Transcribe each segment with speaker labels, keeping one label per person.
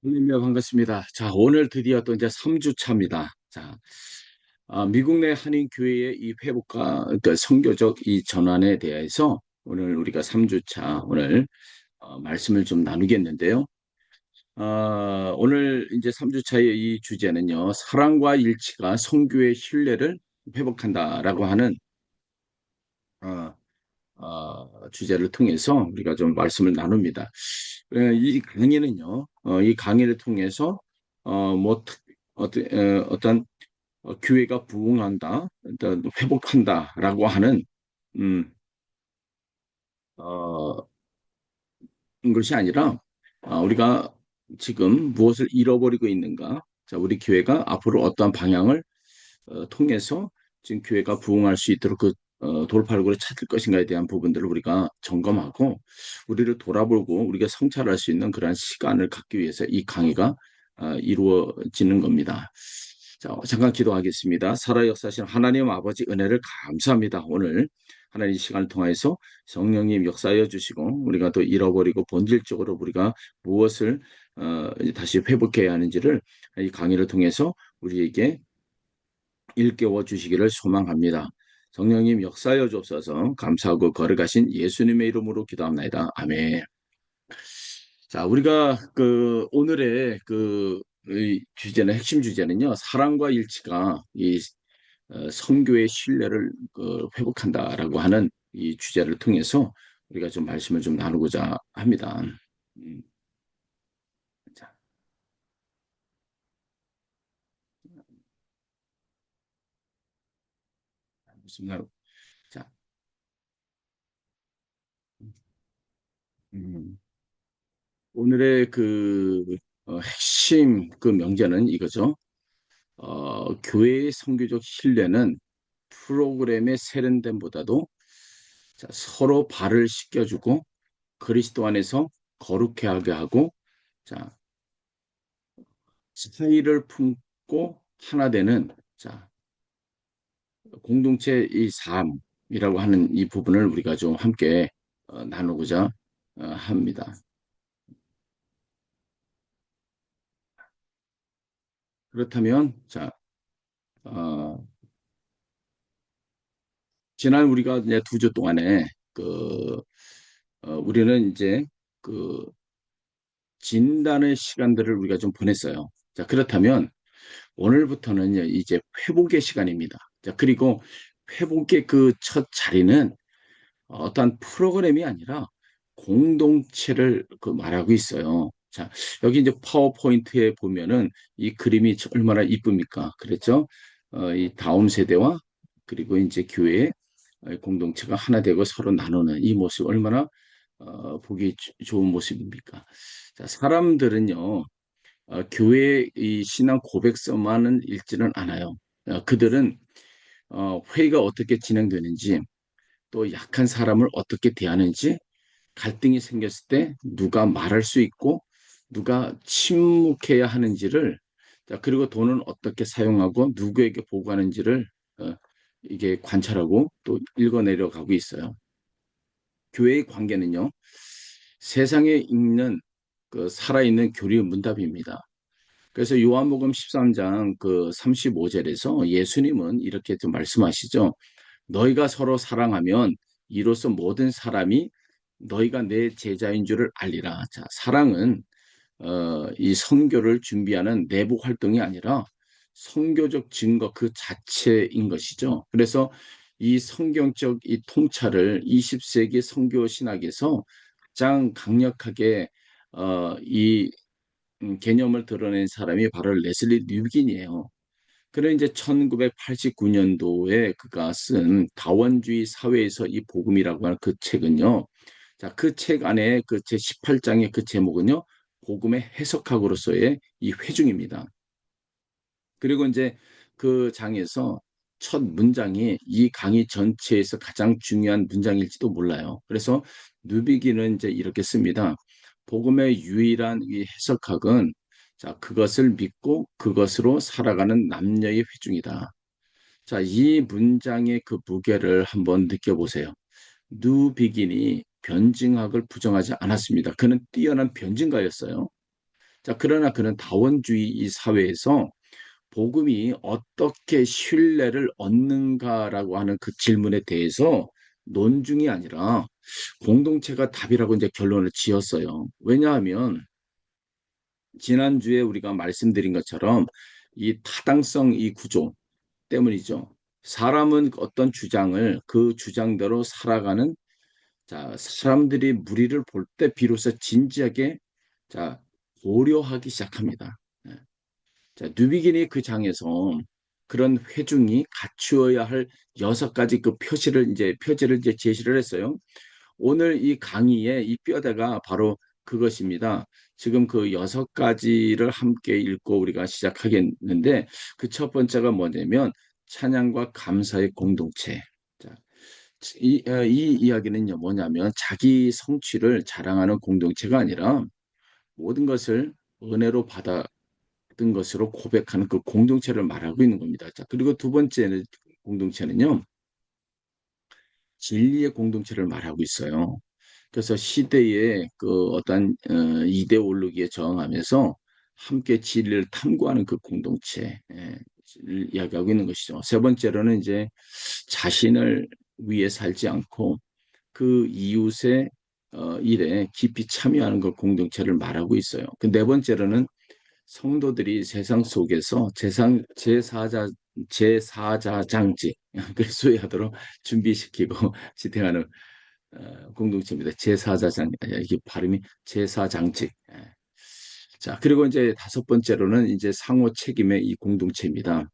Speaker 1: 선생님, 반갑습니다. 자, 오늘 드디어 또 이제 3주 차입니다. 자, 미국 내 한인교회의 이 회복과 그러니까 선교적 이 전환에 대해서 오늘 우리가 3주 차 오늘 말씀을 좀 나누겠는데요. 오늘 이제 3주 차의 이 주제는요, 사랑과 일치가 선교의 신뢰를 회복한다라고 하는 어, 주제를 통해서 우리가 좀 말씀을 나눕니다. 이 강의는요, 이 강의를 통해서 뭐 어떤 교회가 부흥한다, 어떤 회복한다라고 하는 음, 어, 것이 아니라 우리가 지금 무엇을 잃어버리고 있는가? 자, 우리 교회가 앞으로 어떠한 방향을 통해서 지금 교회가 부흥할 수 있도록 그 돌파구를 찾을 것인가에 대한 부분들을 우리가 점검하고 우리를 돌아보고 우리가 성찰할 수 있는 그러한 시간을 갖기 위해서 이 강의가 이루어지는 겁니다. 자, 잠깐 기도하겠습니다. 살아 역사하신 하나님 아버지 은혜를 감사합니다. 오늘 하나님 이 시간을 통해서 성령님 역사하여 주시고 우리가 또 잃어버리고 본질적으로 우리가 무엇을 다시 회복해야 하는지를 이 강의를 통해서 우리에게 일깨워 주시기를 소망합니다. 성령님 역사여 주옵소서. 감사하고 거룩하신 예수님의 이름으로 기도합니다. 아멘. 자, 우리가 그 오늘의 이 주제는 핵심 주제는요. 사랑과 일치가 이 선교의 신뢰를 회복한다라고 하는 이 주제를 통해서 우리가 좀 말씀을 좀 나누고자 합니다. 음, 자, 무슨 말? 자, 음, 오늘의 핵심 그 명제는 이거죠. 교회의 선교적 신뢰는 프로그램의 세련됨보다도 자, 서로 발을 씻겨주고 그리스도 안에서 거룩해 하게 하고 자, 사이를 품고 하나 되는 자, 공동체의 삶이라고 하는 이 부분을 우리가 좀 함께 나누고자 합니다. 그렇다면 자, 어, 지난 우리가 이제 2주 동안에 우리는 이제 그 진단의 시간들을 우리가 좀 보냈어요. 자, 그렇다면 오늘부터는 이제 회복의 시간입니다. 자, 그리고 회복의 그 첫 자리는 어떠한 프로그램이 아니라 공동체를 말하고 있어요. 자, 여기 이제 파워포인트에 보면은 이 그림이 얼마나 이쁩니까? 그랬죠? 이 다음 세대와 그리고 이제 교회의 공동체가 하나 되고 서로 나누는 이 모습 얼마나 보기 좋은 모습입니까? 자, 사람들은요, 교회의 이 신앙 고백서만은 읽지는 않아요. 그들은 회의가 어떻게 진행되는지, 또 약한 사람을 어떻게 대하는지, 갈등이 생겼을 때 누가 말할 수 있고, 누가 침묵해야 하는지를, 자, 그리고 돈은 어떻게 사용하고 누구에게 보고하는지를 어, 이게 관찰하고 또 읽어내려 가고 있어요. 교회의 관계는요, 세상에 있는 그 살아있는 교리의 문답입니다. 그래서 요한복음 13장 그 35절에서 예수님은 이렇게 좀 말씀하시죠. 너희가 서로 사랑하면 이로써 모든 사람이 너희가 내 제자인 줄을 알리라. 자, 사랑은 이 선교를 준비하는 내부 활동이 아니라 선교적 증거 그 자체인 것이죠. 그래서 이 성경적 이 통찰을 20세기 선교 신학에서 가장 강력하게 이 개념을 드러낸 사람이 바로 레슬리 뉴긴이에요. 그는 이제 1989년도에 그가 쓴 다원주의 사회에서 이 복음이라고 하는 그 책은요. 자, 그 책 안에 그 제 18장의 그 제목은요. 복음의 해석학으로서의 이 회중입니다. 그리고 이제 그 장에서 첫 문장이 이 강의 전체에서 가장 중요한 문장일지도 몰라요. 그래서 누비기는 이제 이렇게 씁니다. 복음의 유일한 이 해석학은 자, 그것을 믿고 그것으로 살아가는 남녀의 회중이다. 자, 이 문장의 그 무게를 한번 느껴보세요. 누비긴이 변증학을 부정하지 않았습니다. 그는 뛰어난 변증가였어요. 자, 그러나 그는 다원주의 이 사회에서 복음이 어떻게 신뢰를 얻는가라고 하는 그 질문에 대해서 논중이 아니라 공동체가 답이라고 이제 결론을 지었어요. 왜냐하면 지난주에 우리가 말씀드린 것처럼 이 타당성 이 구조 때문이죠. 사람은 어떤 주장을 그 주장대로 살아가는 자, 사람들이 무리를 볼 때 비로소 진지하게 자, 고려하기 시작합니다. 예. 자, 뉴비긴이 그 장에서 그런 회중이 갖추어야 할 6가지 그 표지를 이제 제시를 했어요. 오늘 이 강의의 이 뼈대가 바로 그것입니다. 지금 그 6가지를 함께 읽고 우리가 시작하겠는데 그 첫 번째가 뭐냐면 찬양과 감사의 공동체. 자, 이 이야기는요, 뭐냐면 자기 성취를 자랑하는 공동체가 아니라 모든 것을 은혜로 받은 것으로 고백하는 그 공동체를 말하고 있는 겁니다. 자, 그리고 두 번째 공동체는요, 진리의 공동체를 말하고 있어요. 그래서 시대의 그 어떤 이데올로기에 저항하면서 함께 진리를 탐구하는 그 공동체를 이야기하고 있는 것이죠. 세 번째로는 이제 자신을 위해 살지 않고 그 이웃의 일에 깊이 참여하는 그 공동체를 말하고 있어요. 그 네 번째로는 성도들이 세상 속에서 제사자장직, 그 수행하도록 준비시키고 지탱하는 공동체입니다. 제사자장, 이게 발음이 제사장직. 예. 자, 그리고 이제 다섯 번째로는 이제 상호 책임의 이 공동체입니다.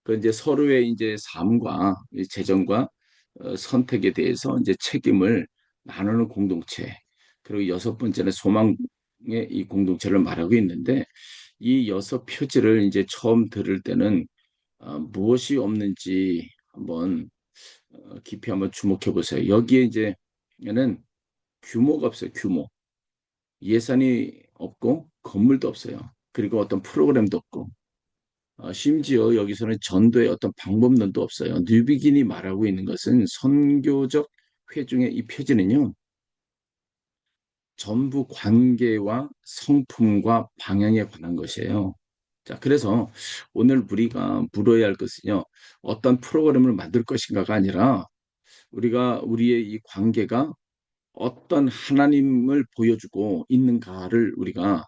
Speaker 1: 그 이제 서로의 이제 삶과 재정과 선택에 대해서 이제 책임을 나누는 공동체. 그리고 여섯 번째는 소망의 이 공동체를 말하고 있는데 이 6표지를 이제 처음 들을 때는 무엇이 없는지 한번 깊이 한번 주목해 보세요. 여기에 이제는 규모가 없어요. 규모. 예산이 없고 건물도 없어요. 그리고 어떤 프로그램도 없고 심지어 여기서는 전도의 어떤 방법론도 없어요. 뉴비긴이 말하고 있는 것은 선교적 회중의 이 표지는요. 전부 관계와 성품과 방향에 관한 것이에요. 자, 그래서 오늘 우리가 물어야 할 것은요. 어떤 프로그램을 만들 것인가가 아니라 우리가 우리의 이 관계가 어떤 하나님을 보여주고 있는가를 우리가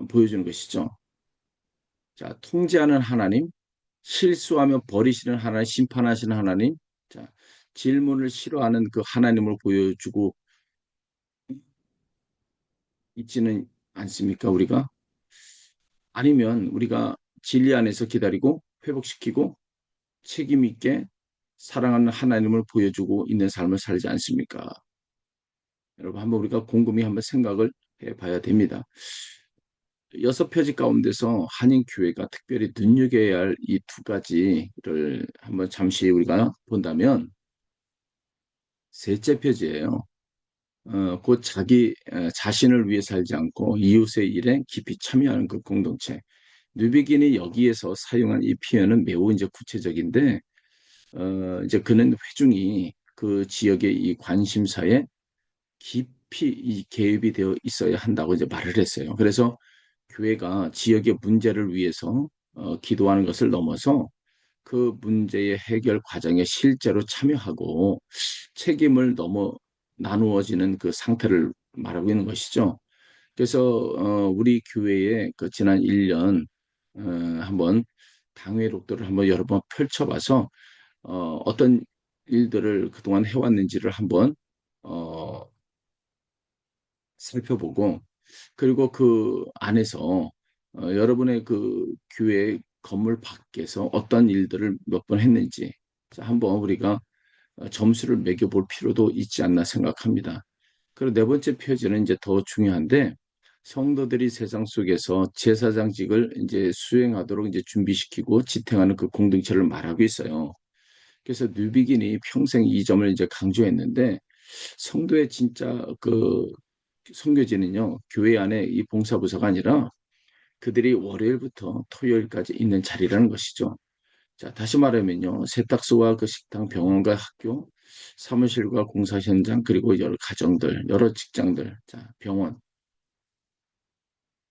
Speaker 1: 보여주는 것이죠. 자, 통제하는 하나님, 실수하면 버리시는 하나님, 심판하시는 하나님, 자, 질문을 싫어하는 그 하나님을 보여주고 있지는 않습니까, 우리가? 아니면 우리가 진리 안에서 기다리고 회복시키고 책임 있게 사랑하는 하나님을 보여주고 있는 삶을 살지 않습니까? 여러분, 한번 우리가 곰곰이 한번 생각을 해봐야 됩니다. 6표지 가운데서 한인교회가 특별히 눈여겨야 할 이 2가지를 한번 잠시 우리가 본다면 셋째 표지예요. 곧 자기 자신을 위해 살지 않고 이웃의 일에 깊이 참여하는 그 공동체. 뉴비긴이 여기에서 사용한 이 표현은 매우 이제 구체적인데, 이제 그는 회중이 그 지역의 이 관심사에 깊이 이 개입이 되어 있어야 한다고 이제 말을 했어요. 그래서 교회가 지역의 문제를 위해서 기도하는 것을 넘어서 그 문제의 해결 과정에 실제로 참여하고 책임을 넘어 나누어지는 그 상태를 말하고 있는 것이죠. 그래서 우리 교회의 그 지난 1년 한번 당회록들을 한번 여러 번 펼쳐봐서 어떤 일들을 그동안 해왔는지를 한번 어, 살펴보고 그리고 그 안에서 여러분의 그 교회 건물 밖에서 어떤 일들을 몇 번 했는지 자, 한번 우리가 점수를 매겨볼 필요도 있지 않나 생각합니다. 그리고 네 번째 표지는 이제 더 중요한데 성도들이 세상 속에서 제사장직을 이제 수행하도록 이제 준비시키고 지탱하는 그 공동체를 말하고 있어요. 그래서 뉴비긴이 평생 이 점을 이제 강조했는데 성도의 진짜 그 선교지는요 교회 안에 이 봉사부서가 아니라 그들이 월요일부터 토요일까지 있는 자리라는 것이죠. 자, 다시 말하면요. 세탁소와 그 식당, 병원과 학교, 사무실과 공사 현장, 그리고 여러 가정들, 여러 직장들, 자, 병원,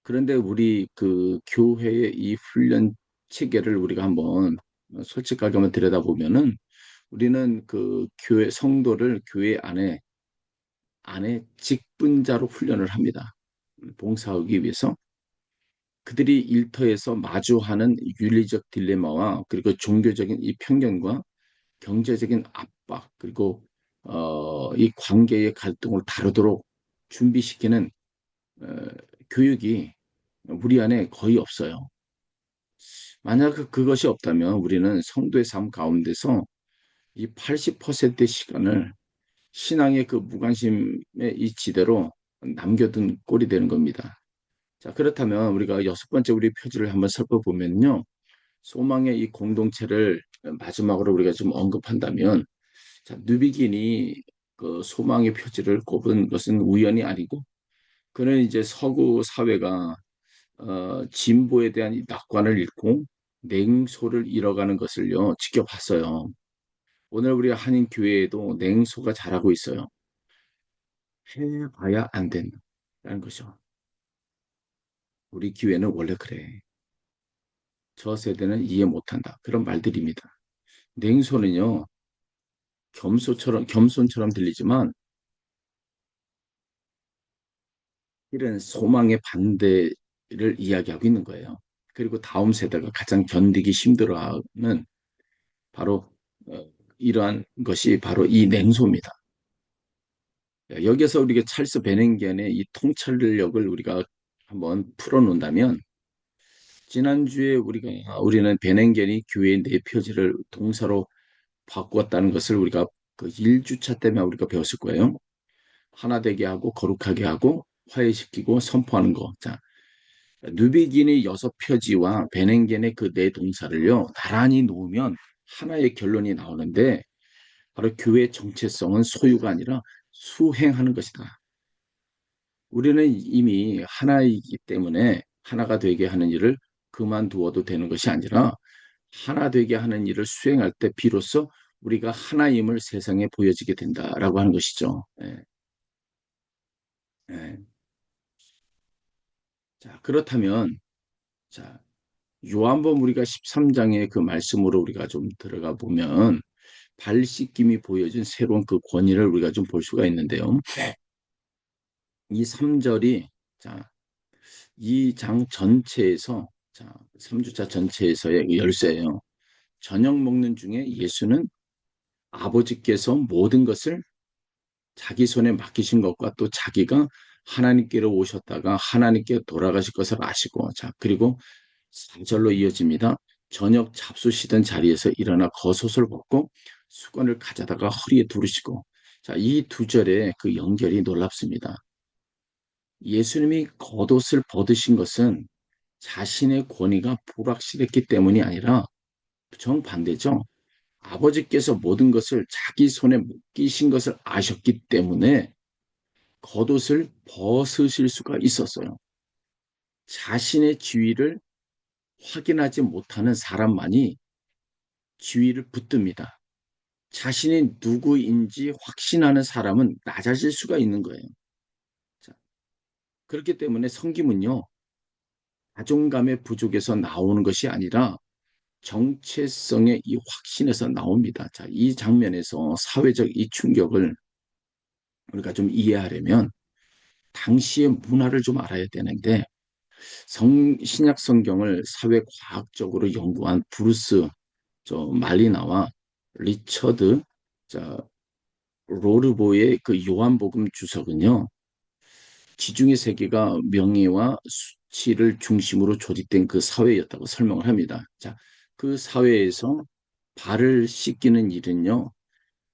Speaker 1: 그런데 우리 그 교회의 이 훈련 체계를 우리가 한번 솔직하게 한번 들여다보면은 우리는 그 교회 성도를 교회 안에 직분자로 훈련을 합니다. 봉사하기 위해서 그들이 일터에서 마주하는 윤리적 딜레마와 그리고 종교적인 이 편견과 경제적인 압박 그리고 이 관계의 갈등을 다루도록 준비시키는 어, 교육이 우리 안에 거의 없어요. 만약 그것이 없다면 우리는 성도의 삶 가운데서 이 80%의 시간을 신앙의 그 무관심의 이 지대로 남겨둔 꼴이 되는 겁니다. 자, 그렇다면 우리가 여섯 번째 우리 표지를 한번 살펴보면요. 소망의 이 공동체를 마지막으로 우리가 좀 언급한다면, 자, 뉴비긴이 그 소망의 표지를 꼽은 것은 우연이 아니고, 그는 이제 서구 사회가 진보에 대한 이 낙관을 잃고 냉소를 잃어가는 것을요 지켜봤어요. 오늘 우리 한인 교회에도 냉소가 자라고 있어요. 해봐야 안 된다는 거죠. 우리 교회는 원래 그래. 저 세대는 이해 못한다. 그런 말들입니다. 냉소는요 겸손처럼 들리지만 이런 소망의 반대를 이야기하고 있는 거예요. 그리고 다음 세대가 가장 견디기 힘들어하는 바로 이러한 것이 바로 이 냉소입니다. 여기서 우리가 찰스 베냉겐의 이 통찰력을 우리가 한번 풀어놓는다면 지난주에 우리는 베냉겐이 교회의 네 표지를 동사로 바꾸었다는 것을 우리가 그 1주차 때문에 우리가 배웠을 거예요. 하나 되게 하고 거룩하게 하고 화해시키고 선포하는 거. 자, 누비긴의 여섯 표지와 베냉겐의 그 네 동사를요 나란히 놓으면 하나의 결론이 나오는데 바로 교회의 정체성은 소유가 아니라 수행하는 것이다. 우리는 이미 하나이기 때문에 하나가 되게 하는 일을 그만두어도 되는 것이 아니라 하나 되게 하는 일을 수행할 때 비로소 우리가 하나임을 세상에 보여지게 된다라고 하는 것이죠. 예, 예. 자, 그렇다면 자, 요한복음 우리가 13장의 그 말씀으로 우리가 좀 들어가 보면 발 씻김이 보여준 새로운 그 권위를 우리가 좀 볼 수가 있는데요. 이 3절이 자, 이 장 전체에서 자, 3주차 전체에서의 열쇠예요. 저녁 먹는 중에 예수는 아버지께서 모든 것을 자기 손에 맡기신 것과 또 자기가 하나님께로 오셨다가 하나님께 돌아가실 것을 아시고 자, 그리고 3절로 이어집니다. 저녁 잡수시던 자리에서 일어나 겉옷을 벗고 수건을 가져다가 허리에 두르시고 자, 이 두 절의 그 연결이 놀랍습니다. 예수님이 겉옷을 벗으신 것은 자신의 권위가 불확실했기 때문이 아니라 정반대죠. 아버지께서 모든 것을 자기 손에 맡기신 것을 아셨기 때문에 겉옷을 벗으실 수가 있었어요. 자신의 지위를 확인하지 못하는 사람만이 지위를 붙듭니다. 자신이 누구인지 확신하는 사람은 낮아질 수가 있는 거예요. 자, 그렇기 때문에 성김은요, 자존감의 부족에서 나오는 것이 아니라 정체성의 이 확신에서 나옵니다. 자, 이 장면에서 사회적 이 충격을 우리가 좀 이해하려면 당시의 문화를 좀 알아야 되는데 신약 성경을 사회과학적으로 연구한 브루스 말리나와 리처드 자, 로르보의 그 요한복음 주석은요. 지중해 세계가 명예와 수치를 중심으로 조직된 그 사회였다고 설명을 합니다. 자, 그 사회에서 발을 씻기는 일은요.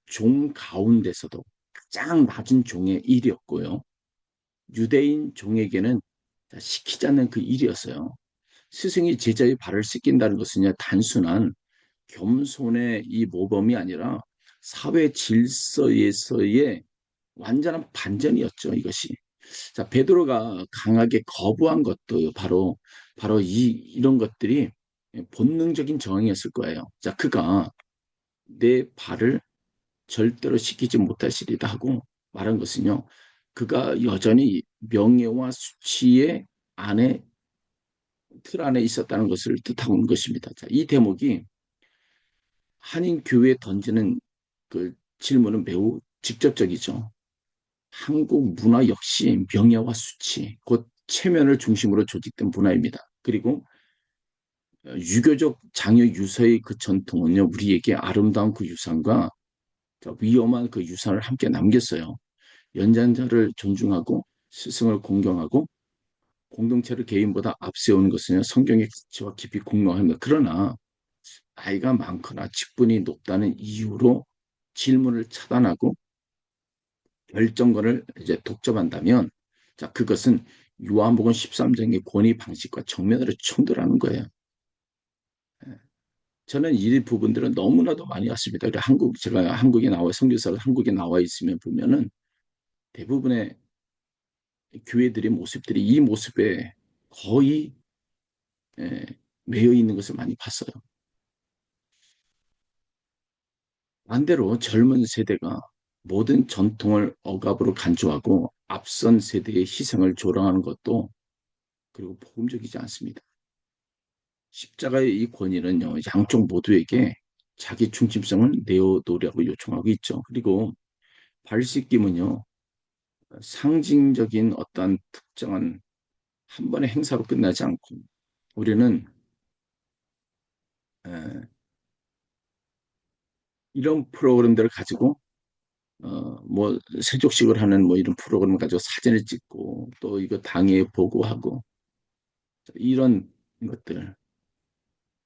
Speaker 1: 종 가운데서도 가장 낮은 종의 일이었고요. 유대인 종에게는 시키지 않는 그 일이었어요. 스승이 제자의 발을 씻긴다는 것은 단순한 겸손의 이 모범이 아니라 사회 질서에서의 완전한 반전이었죠, 이것이. 자, 베드로가 강하게 거부한 것도 바로 이런 것들이 본능적인 저항이었을 거예요. 자, 그가 내 발을 절대로 씻기지 못하시리다 하고 말한 것은요. 그가 여전히 명예와 수치에 안에 틀 안에 있었다는 것을 뜻하고 있는 것입니다. 자, 이 대목이 한인 교회에 던지는 그 질문은 매우 직접적이죠. 한국 문화 역시 명예와 수치, 곧 체면을 중심으로 조직된 문화입니다. 그리고 유교적 장유 유서의 그 전통은요, 우리에게 아름다운 그 유산과 위험한 그 유산을 함께 남겼어요. 연장자를 존중하고 스승을 공경하고 공동체를 개인보다 앞세우는 것은 성경의 가치와 깊이 공명합니다. 그러나 나이가 많거나 직분이 높다는 이유로 질문을 차단하고 결정권을 이제 독점한다면, 자, 그것은 요한복음 13장의 권위 방식과 정면으로 충돌하는 거예요. 저는 이 부분들은 너무나도 많이 왔습니다. 제가 한국에 나와, 선교사가 한국에 나와 있으면 보면은 대부분의 교회들의 모습들이 이 모습에 거의 에, 매여 있는 것을 많이 봤어요. 반대로 젊은 세대가 모든 전통을 억압으로 간주하고 앞선 세대의 희생을 조롱하는 것도 그리고 복음적이지 않습니다. 십자가의 이 권위는요, 양쪽 모두에게 자기 중심성을 내어놓으라고 요청하고 있죠. 그리고 발씻김은요, 상징적인 어떤 특정한 한 번의 행사로 끝나지 않고 우리는 에, 이런 프로그램들을 가지고 뭐 세족식을 하는 뭐 이런 프로그램을 가지고 사진을 찍고 또 이거 당에 보고하고 이런 것들.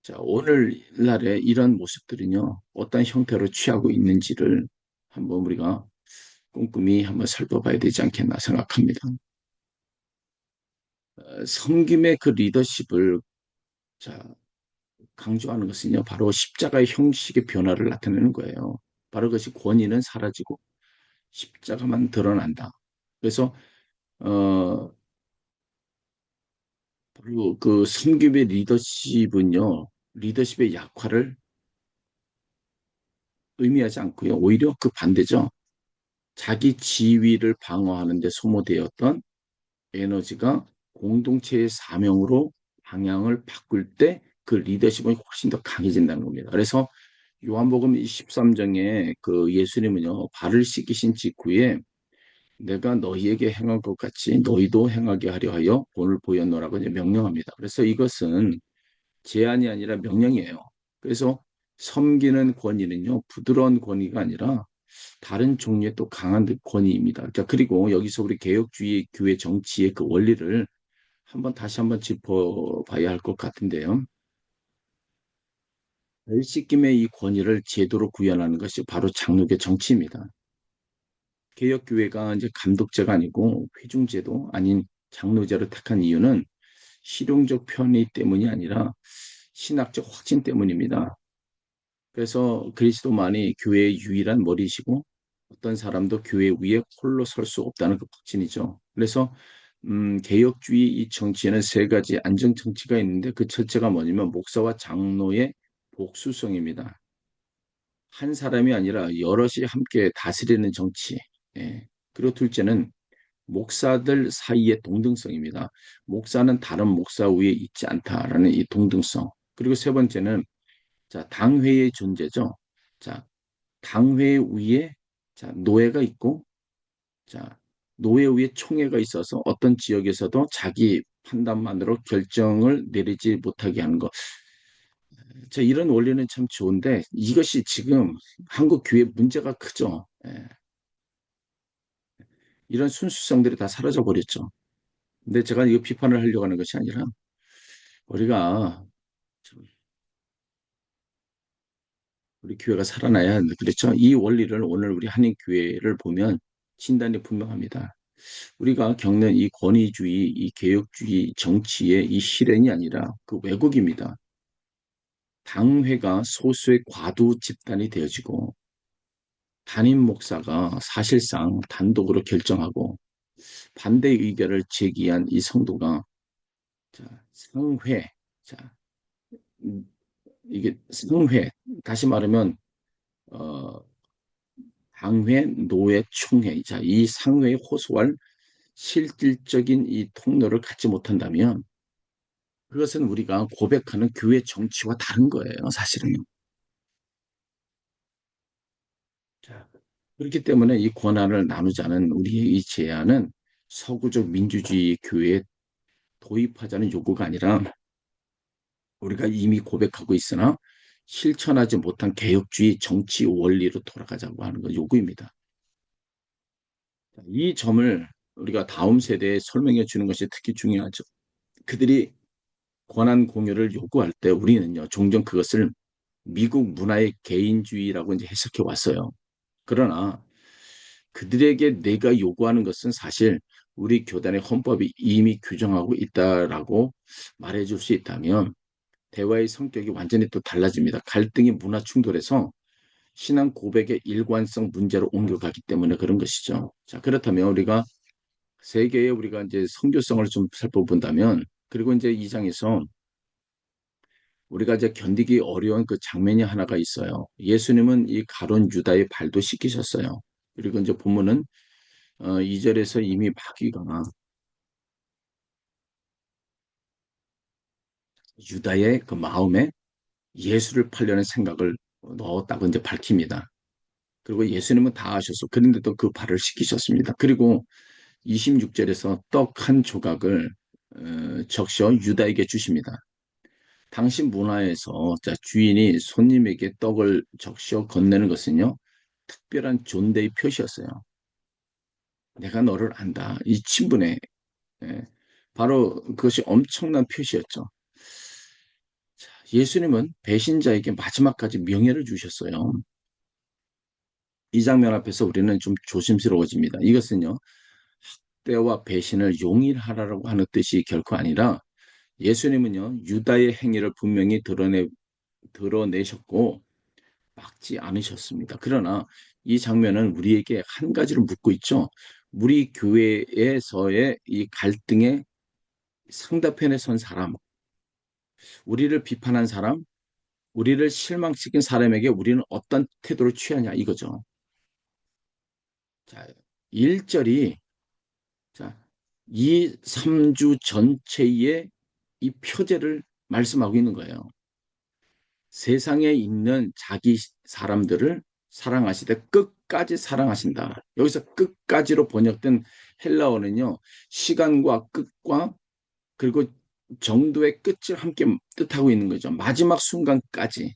Speaker 1: 자, 오늘날의 이런 모습들은요, 어떤 형태로 취하고 있는지를 한번 우리가 꼼꼼히 한번 살펴봐야 되지 않겠나 생각합니다. 섬김의 그 리더십을 자, 강조하는 것은요, 바로 십자가의 형식의 변화를 나타내는 거예요. 바로 그것이 권위는 사라지고 십자가만 드러난다. 그래서 어, 바로 그 섬김의 리더십은요, 리더십의 약화를 의미하지 않고요, 오히려 그 반대죠. 자기 지위를 방어하는 데 소모되었던 에너지가 공동체의 사명으로 방향을 바꿀 때 그 리더십은 훨씬 더 강해진다는 겁니다. 그래서 요한복음 13장에 그 예수님은요, 발을 씻기신 직후에 내가 너희에게 행한 것 같이 너희도 행하게 하려 하여 본을 보였노라고 이제 명령합니다. 그래서 이것은 제한이 아니라 명령이에요. 그래서 섬기는 권위는요, 부드러운 권위가 아니라 다른 종류의 또 강한 권위입니다. 자, 그리고 여기서 우리 개혁주의 교회 정치의 그 원리를 다시 한번 짚어봐야 할 것 같은데요. 벨시김의 이 권위를 제도로 구현하는 것이 바로 장로교 정치입니다. 개혁교회가 이제 감독제가 아니고 회중제도 아닌 장로제를 택한 이유는 실용적 편의 때문이 아니라 신학적 확신 때문입니다. 그래서 그리스도만이 교회의 유일한 머리시고 어떤 사람도 교회 위에 홀로 설 수 없다는 그 확신이죠. 그래서 개혁주의 이 정치에는 세 가지 안정 정치가 있는데 그 첫째가 뭐냐면 목사와 장로의 복수성입니다. 한 사람이 아니라 여럿이 함께 다스리는 정치. 예. 그리고 둘째는 목사들 사이의 동등성입니다. 목사는 다른 목사 위에 있지 않다라는 이 동등성. 그리고 세 번째는 자, 당회의 존재죠. 자, 당회 위에 자, 노예가 있고 자, 노예 위에 총회가 있어서 어떤 지역에서도 자기 판단만으로 결정을 내리지 못하게 하는 것. 자, 이런 원리는 참 좋은데 이것이 지금 한국 교회 문제가 크죠. 예, 이런 순수성들이 다 사라져 버렸죠. 근데 제가 이거 비판을 하려고 하는 것이 아니라 우리가 우리 교회가 살아나야 하는데 그렇죠. 이 원리를 오늘 우리 한인 교회를 보면 진단이 분명합니다. 우리가 겪는 이 권위주의, 이 개혁주의 정치의 이 실현이 아니라 그 왜곡입니다. 당회가 소수의 과도 집단이 되어지고 담임 목사가 사실상 단독으로 결정하고 반대 의견을 제기한 이 성도가 자, 상회, 자, 음, 이게 상회, 다시 말하면 어, 당회, 노회, 총회, 자, 이 상회에 호소할 실질적인 이 통로를 갖지 못한다면 그것은 우리가 고백하는 교회 정치와 다른 거예요, 사실은. 자, 그렇기 때문에 이 권한을 나누자는 우리의 이 제안은 서구적 민주주의 교회에 도입하자는 요구가 아니라 우리가 이미 고백하고 있으나 실천하지 못한 개혁주의 정치 원리로 돌아가자고 하는 건 요구입니다. 이 점을 우리가 다음 세대에 설명해 주는 것이 특히 중요하죠. 그들이 권한 공유를 요구할 때 우리는요, 종종 그것을 미국 문화의 개인주의라고 이제 해석해 왔어요. 그러나 그들에게 내가 요구하는 것은 사실 우리 교단의 헌법이 이미 규정하고 있다라고 말해줄 수 있다면 대화의 성격이 완전히 또 달라집니다. 갈등이 문화 충돌에서 신앙 고백의 일관성 문제로 옮겨가기 때문에 그런 것이죠. 자, 그렇다면 우리가 세계의 우리가 이제 선교성을 좀 살펴본다면 그리고 이제 이 장에서 우리가 이제 견디기 어려운 그 장면이 하나가 있어요. 예수님은 이 가론 유다의 발도 씻기셨어요. 그리고 이제 본문은 2절에서 이미 마귀가 유다의 그 마음에 예수를 팔려는 생각을 넣었다고 이제 밝힙니다. 그리고 예수님은 다 아셨어. 그런데도 그 발을 씻기셨습니다. 그리고 26절에서 떡 한 조각을 적셔 유다에게 주십니다. 당시 문화에서 자, 주인이 손님에게 떡을 적셔 건네는 것은요, 특별한 존대의 표시였어요. 내가 너를 안다. 이 친분의 예, 바로 그것이 엄청난 표시였죠. 자, 예수님은 배신자에게 마지막까지 명예를 주셨어요. 이 장면 앞에서 우리는 좀 조심스러워집니다. 이것은요, 학대와 배신을 용인하라고 하는 뜻이 결코 아니라 예수님은요, 유다의 행위를 분명히 드러내셨고 막지 않으셨습니다. 그러나 이 장면은 우리에게 한 가지를 묻고 있죠. 우리 교회에서의 이 갈등의 상대편에 선 사람, 우리를 비판한 사람, 우리를 실망시킨 사람에게 우리는 어떤 태도를 취하냐 이거죠. 자, 1절이 자, 이 3주 전체의 이 표제를 말씀하고 있는 거예요. 세상에 있는 자기 사람들을 사랑하시되 끝까지 사랑하신다. 여기서 끝까지로 번역된 헬라어는요, 시간과 끝과 그리고 정도의 끝을 함께 뜻하고 있는 거죠. 마지막 순간까지.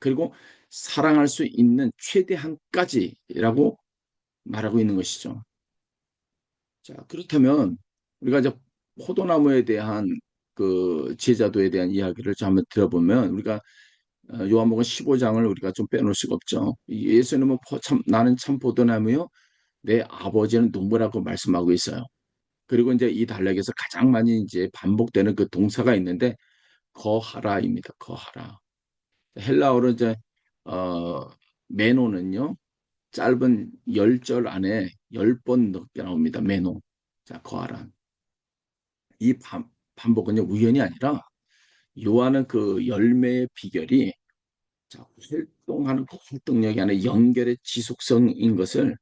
Speaker 1: 그리고 사랑할 수 있는 최대한까지라고 말하고 있는 것이죠. 자, 그렇다면 우리가 이제 포도나무에 대한 그 제자도에 대한 이야기를 좀 한번 들어보면 우리가 요한복음 15장을 우리가 좀 빼놓을 수가 없죠. 예수님은 나는 참 포도나무요 내 아버지는 농부라고 말씀하고 있어요. 그리고 이제 이 단락에서 가장 많이 이제 반복되는 그 동사가 있는데 거하라입니다. 거하라. 헬라어로 이제 어 메노는요. 짧은 10절 안에 10번 넘게 나옵니다. 메노. 자, 거하라. 이 반복은요. 우연이 아니라 요한은 그 열매의 비결이 자, 활동하는 그 활동력이 아니라 연결의 지속인 것을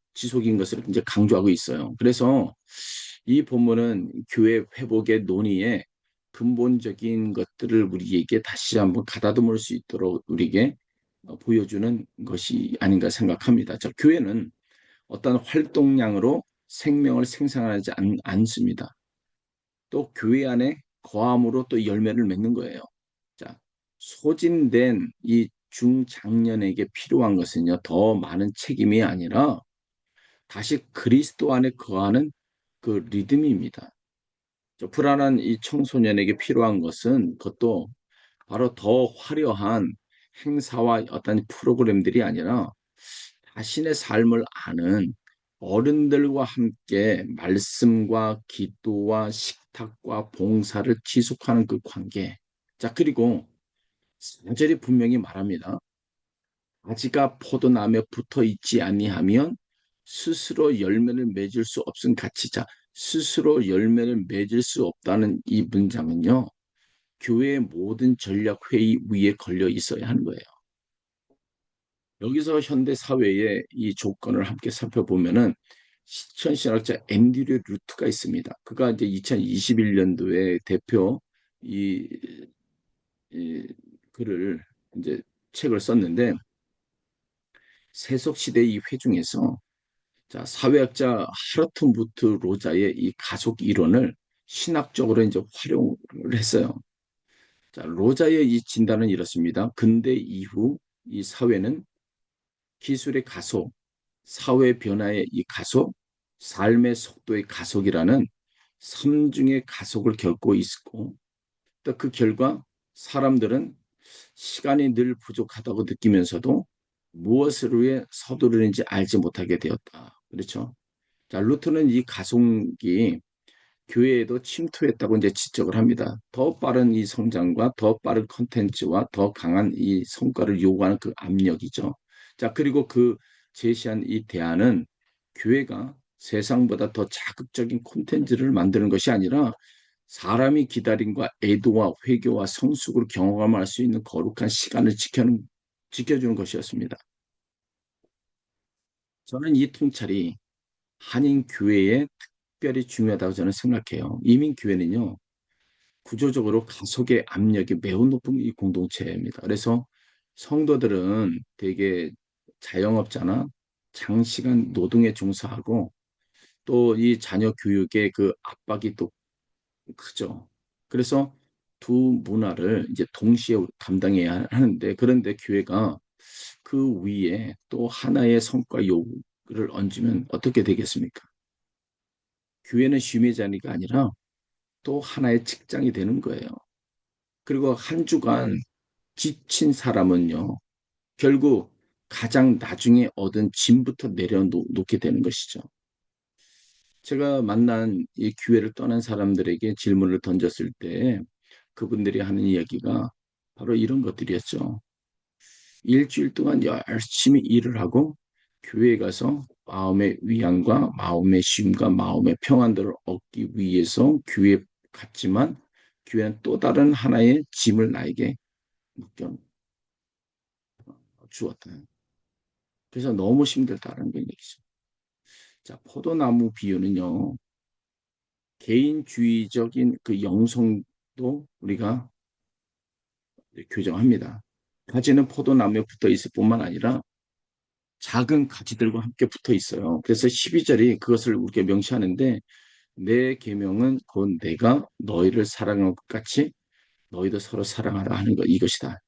Speaker 1: 이제 강조하고 있어요. 그래서 이 본문은 교회 회복의 논의에 근본적인 것들을 우리에게 다시 한번 가다듬을 수 있도록 우리에게 보여주는 것이 아닌가 생각합니다. 자, 교회는 어떤 활동량으로 생명을 생산하지 않습니다. 또 교회 안에 거함으로 또 열매를 맺는 거예요. 자, 소진된 이 중장년에게 필요한 것은요, 더 많은 책임이 아니라 다시 그리스도 안에 거하는 그 리듬입니다. 불안한 이 청소년에게 필요한 것은 그것도 바로 더 화려한 행사와 어떤 프로그램들이 아니라 자신의 삶을 아는 어른들과 함께 말씀과 기도와 식탁과 봉사를 지속하는 그 관계. 자, 그리고 4절이 분명히 말합니다. 가지가 포도나무에 붙어 있지 아니하면 스스로 열매를 맺을 수 없은 가치자. 스스로 열매를 맺을 수 없다는 이 문장은요. 교회의 모든 전략 회의 위에 걸려 있어야 하는 거예요. 여기서 현대 사회의 이 조건을 함께 살펴보면은 실천 신학자 앤드류 루트가 있습니다. 그가 이제 2021년도에 대표 이, 이 글을 이제 책을 썼는데 세속 시대 이 회중에서 자, 사회학자 하르트무트 로자의 이 가속 이론을 신학적으로 이제 활용을 했어요. 자, 로자의 이 진단은 이렇습니다. 근대 이후 이 사회는 기술의 가속, 사회 변화의 이 가속, 삶의 속도의 가속이라는 삼중의 가속을 겪고 있고, 또 그 결과 사람들은 시간이 늘 부족하다고 느끼면서도 무엇을 위해 서두르는지 알지 못하게 되었다. 그렇죠? 자, 루트는 이 가속이 교회에도 침투했다고 이제 지적을 합니다. 더 빠른 이 성장과 더 빠른 컨텐츠와 더 강한 이 성과를 요구하는 그 압력이죠. 자, 그리고 그 제시한 이 대안은 교회가 세상보다 더 자극적인 콘텐츠를 만드는 것이 아니라 사람이 기다림과 애도와 회개와 성숙을 경험할 수 있는 거룩한 시간을 지켜주는 것이었습니다. 저는 이 통찰이 한인 교회에 특별히 중요하다고 저는 생각해요. 이민 교회는요, 구조적으로 가족의 압력이 매우 높은 이 공동체입니다. 그래서 성도들은 되게 자영업자나 장시간 노동에 종사하고 또 이 자녀 교육의 그 압박이 또 크죠. 그래서 두 문화를 이제 동시에 감당해야 하는데 그런데 교회가 그 위에 또 하나의 성과 요구를 얹으면 어떻게 되겠습니까? 교회는 쉼의 자리가 아니라 또 하나의 직장이 되는 거예요. 그리고 한 주간 지친 사람은요, 결국 가장 나중에 얻은 짐부터 내려놓게 되는 것이죠. 제가 만난 이 교회를 떠난 사람들에게 질문을 던졌을 때 그분들이 하는 이야기가 바로 이런 것들이었죠. 일주일 동안 열심히 일을 하고 교회에 가서 마음의 위안과 마음의 쉼과 마음의 평안들을 얻기 위해서 교회에 갔지만 교회는 또 다른 하나의 짐을 나에게 맡겨 주었다. 그래서 너무 힘들다는 게 얘기죠. 자, 포도나무 비유는요, 개인주의적인 그 영성도 우리가 교정합니다. 가지는 포도나무에 붙어 있을 뿐만 아니라 작은 가지들과 함께 붙어 있어요. 그래서 12절이 그것을 우리가 명시하는데 내 계명은 곧 내가 너희를 사랑한 것 같이 너희도 서로 사랑하라 하는 것 이것이다.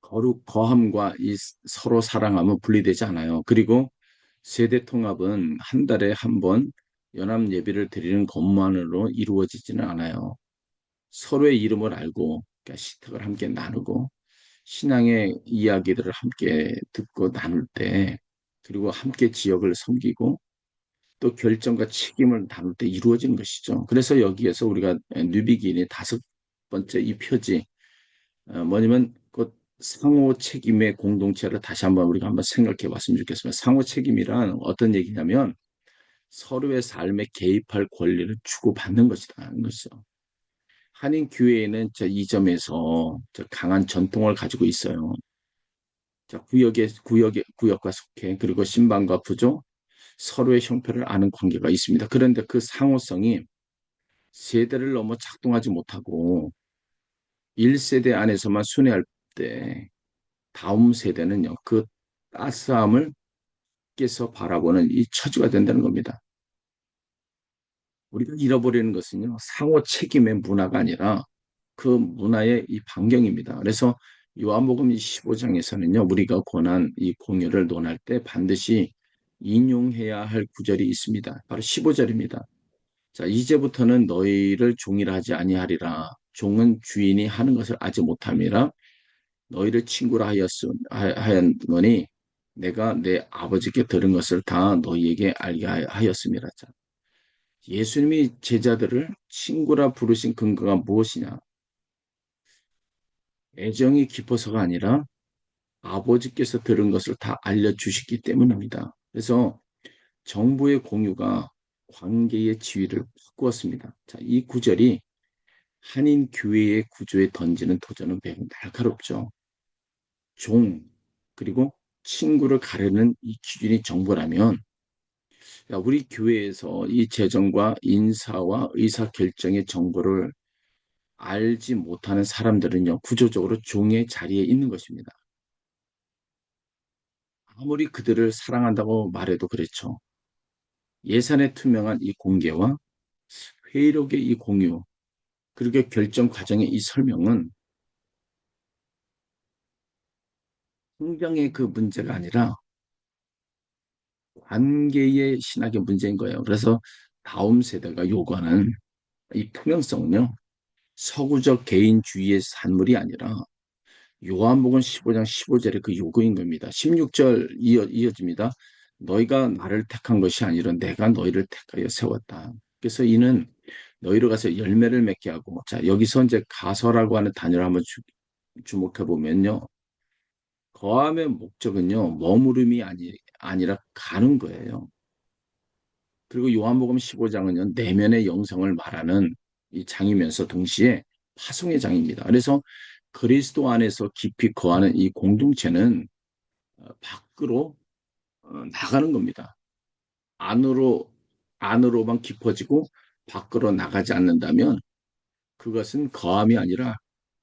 Speaker 1: 거룩 거함과 이 서로 사랑함은 분리되지 않아요. 그리고 세대 통합은 한 달에 한 번 연합 예배를 드리는 것만으로 이루어지지는 않아요. 서로의 이름을 알고 그러니까 식탁을 함께 나누고 신앙의 이야기들을 함께 듣고 나눌 때 그리고 함께 지역을 섬기고 또 결정과 책임을 나눌 때 이루어지는 것이죠. 그래서 여기에서 우리가 뉴비긴의 다섯 번째 이 표지 뭐냐면 그 상호 책임의 공동체를 다시 한번 우리가 한번 생각해 봤으면 좋겠습니다. 상호 책임이란 어떤 얘기냐면 서로의 삶에 개입할 권리를 주고받는 것이다 하는 것이죠. 한인 교회에는 이 점에서 강한 전통을 가지고 있어요. 구역과 속해 그리고 신방과 부조 서로의 형편을 아는 관계가 있습니다. 그런데 그 상호성이 세대를 넘어 작동하지 못하고 1세대 안에서만 순회할 때 다음 세대는요, 그 따스함을 깨서 바라보는 이 처지가 된다는 겁니다. 우리가 잃어버리는 것은요, 상호 책임의 문화가 아니라 그 문화의 이 반경입니다. 그래서 요한복음 15장에서는요, 우리가 권한 이 공유를 논할 때 반드시 인용해야 할 구절이 있습니다. 바로 15절입니다. 자, 이제부터는 너희를 종이라 하지 아니하리라. 종은 주인이 하는 것을 아지 못함이라 너희를 친구라 하였노니 내가 내 아버지께 들은 것을 다 너희에게 알게 하였음이라. 자, 예수님이 제자들을 친구라 부르신 근거가 무엇이냐? 애정이 깊어서가 아니라 아버지께서 들은 것을 다 알려주셨기 때문입니다. 그래서 정보의 공유가 관계의 지위를 바꾸었습니다. 자, 이 구절이 한인 교회의 구조에 던지는 도전은 매우 날카롭죠. 종, 그리고 친구를 가르는 이 기준이 정보라면 야, 우리 교회에서 이 재정과 인사와 의사 결정의 정보를 알지 못하는 사람들은요, 구조적으로 종의 자리에 있는 것입니다. 아무리 그들을 사랑한다고 말해도 그렇죠. 예산의 투명한 이 공개와 회의록의 이 공유, 그리고 결정 과정의 이 설명은 성경의 그 문제가 아니라 관계의 신학의 문제인 거예요. 그래서 다음 세대가 요구하는 이 투명성은요, 서구적 개인주의의 산물이 아니라 요한복음 15장 15절의 그 요구인 겁니다. 16절 이어집니다. 너희가 나를 택한 것이 아니라 내가 너희를 택하여 세웠다. 그래서 이는 너희로 가서 열매를 맺게 하고, 자, 여기서 이제 가서라고 하는 단어를 한번 주목해 보면요. 거함의 목적은요, 머무름이 아니라 가는 거예요. 그리고 요한복음 15장은요, 내면의 영성을 말하는 이 장이면서 동시에 파송의 장입니다. 그래서 그리스도 안에서 깊이 거하는 이 공동체는 밖으로 나가는 겁니다. 안으로, 안으로만 깊어지고 밖으로 나가지 않는다면 그것은 거함이 아니라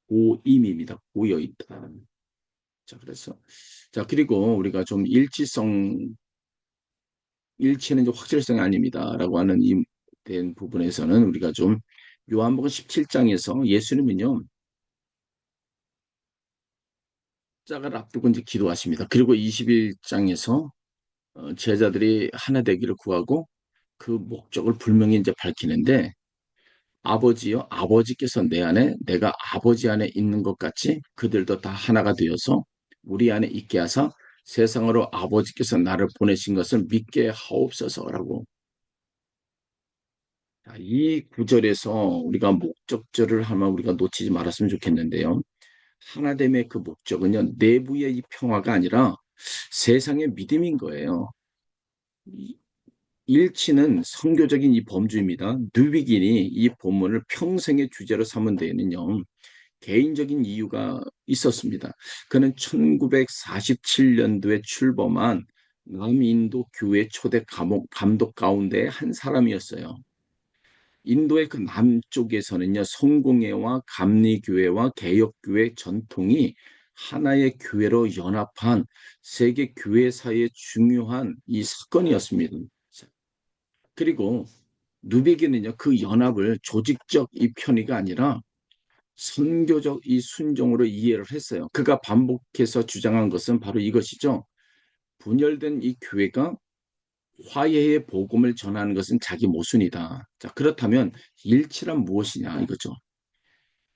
Speaker 1: 고임입니다. 고여 있다. 자, 그래서, 자, 그리고 우리가 좀 일치는 이제 확실성이 아닙니다라고 하는 이 된 부분에서는 우리가 좀 요한복음 17장에서 예수님은요 짝을 앞두고 이제 기도하십니다. 그리고 21장에서 제자들이 하나 되기를 구하고 그 목적을 분명히 이제 밝히는데 아버지요 아버지께서 내 안에 내가 아버지 안에 있는 것 같이 그들도 다 하나가 되어서 우리 안에 있게 하사 세상으로 아버지께서 나를 보내신 것을 믿게 하옵소서라고. 자, 이 구절에서 우리가 목적절을 하나 우리가 놓치지 말았으면 좋겠는데요. 하나됨의 그 목적은요, 내부의 이 평화가 아니라 세상의 믿음인 거예요. 일치는 선교적인 이 범주입니다. 누비긴이 이 본문을 평생의 주제로 삼은 데에는요, 개인적인 이유가 있었습니다. 그는 1947년도에 출범한 남인도 교회 초대 감독 가운데 한 사람이었어요. 인도의 그 남쪽에서는요, 성공회와 감리교회와 개혁교회 전통이 하나의 교회로 연합한 세계 교회 사이의 중요한 이 사건이었습니다. 그리고 누비기는요, 그 연합을 조직적 이 편의가 아니라 선교적 이 순종으로 이해를 했어요. 그가 반복해서 주장한 것은 바로 이것이죠. 분열된 이 교회가 화해의 복음을 전하는 것은 자기 모순이다. 자, 그렇다면 일치란 무엇이냐 이거죠.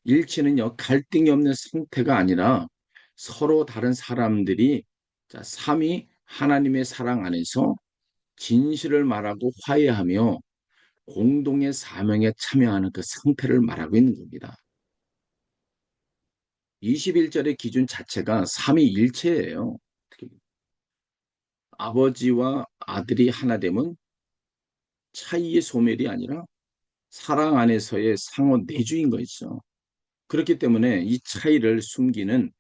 Speaker 1: 일치는요, 갈등이 없는 상태가 아니라 서로 다른 사람들이 자, 삼위 하나님의 사랑 안에서 진실을 말하고 화해하며 공동의 사명에 참여하는 그 상태를 말하고 있는 겁니다. 21절의 기준 자체가 삼위일체예요. 아버지와 아들이 하나 되면 차이의 소멸이 아니라 사랑 안에서의 상호 내주인 거죠. 그렇기 때문에 이 차이를 숨기는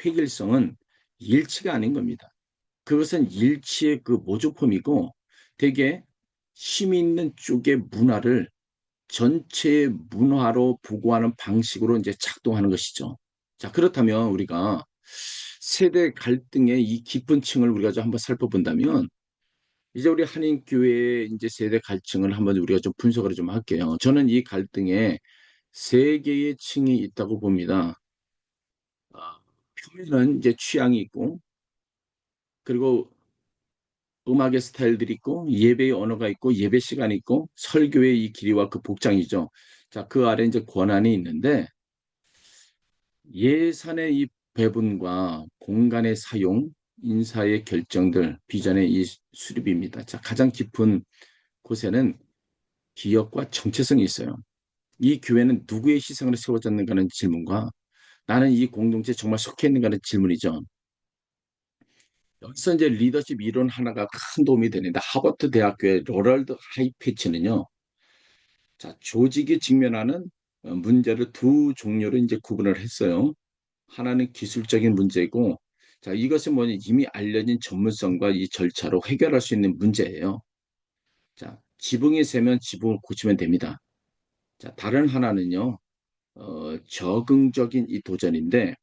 Speaker 1: 획일성은 일치가 아닌 겁니다. 그것은 일치의 그 모조품이고 되게 힘이 있는 쪽의 문화를 전체의 문화로 부고하는 방식으로 이제 작동하는 것이죠. 자, 그렇다면 우리가 세대 갈등의 이 깊은 층을 우리가 좀 한번 살펴본다면 이제 우리 한인교회의 이제 세대 갈등을 한번 우리가 좀 분석을 좀 할게요. 저는 이 갈등에 세 개의 층이 있다고 봅니다. 표면은 이제 취향이 있고, 그리고 음악의 스타일들이 있고, 예배의 언어가 있고, 예배 시간이 있고, 설교의 이 길이와 그 복장이죠. 자, 그 아래 이제 권한이 있는데, 예산의 이 배분과 공간의 사용, 인사의 결정들, 비전의 이 수립입니다. 자, 가장 깊은 곳에는 기업과 정체성이 있어요. 이 교회는 누구의 희생으로 세워졌는가는 질문과 나는 이 공동체에 정말 속해 있는가는 질문이죠. 여기서 이제 리더십 이론 하나가 큰 도움이 되는데 하버드 대학교의 로럴드 하이패치는요. 자, 조직이 직면하는 문제를 두 종류로 이제 구분을 했어요. 하나는 기술적인 문제고, 자, 이것은 뭐냐 이미 알려진 전문성과 이 절차로 해결할 수 있는 문제예요. 자, 지붕이 세면 지붕을 고치면 됩니다. 자, 다른 하나는요, 적응적인 이 도전인데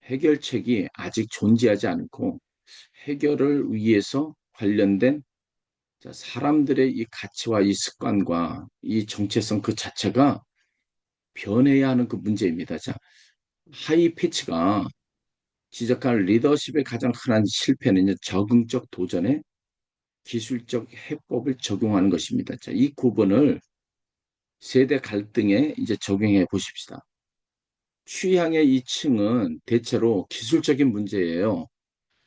Speaker 1: 해결책이 아직 존재하지 않고 해결을 위해서 관련된 자, 사람들의 이 가치와 이 습관과 이 정체성 그 자체가 변해야 하는 그 문제입니다. 자, 하이 피치가 지적한 리더십의 가장 큰 실패는요, 적응적 도전에 기술적 해법을 적용하는 것입니다. 자, 이 구분을 세대 갈등에 이제 적용해 보십시다. 취향의 이 층은 대체로 기술적인 문제예요.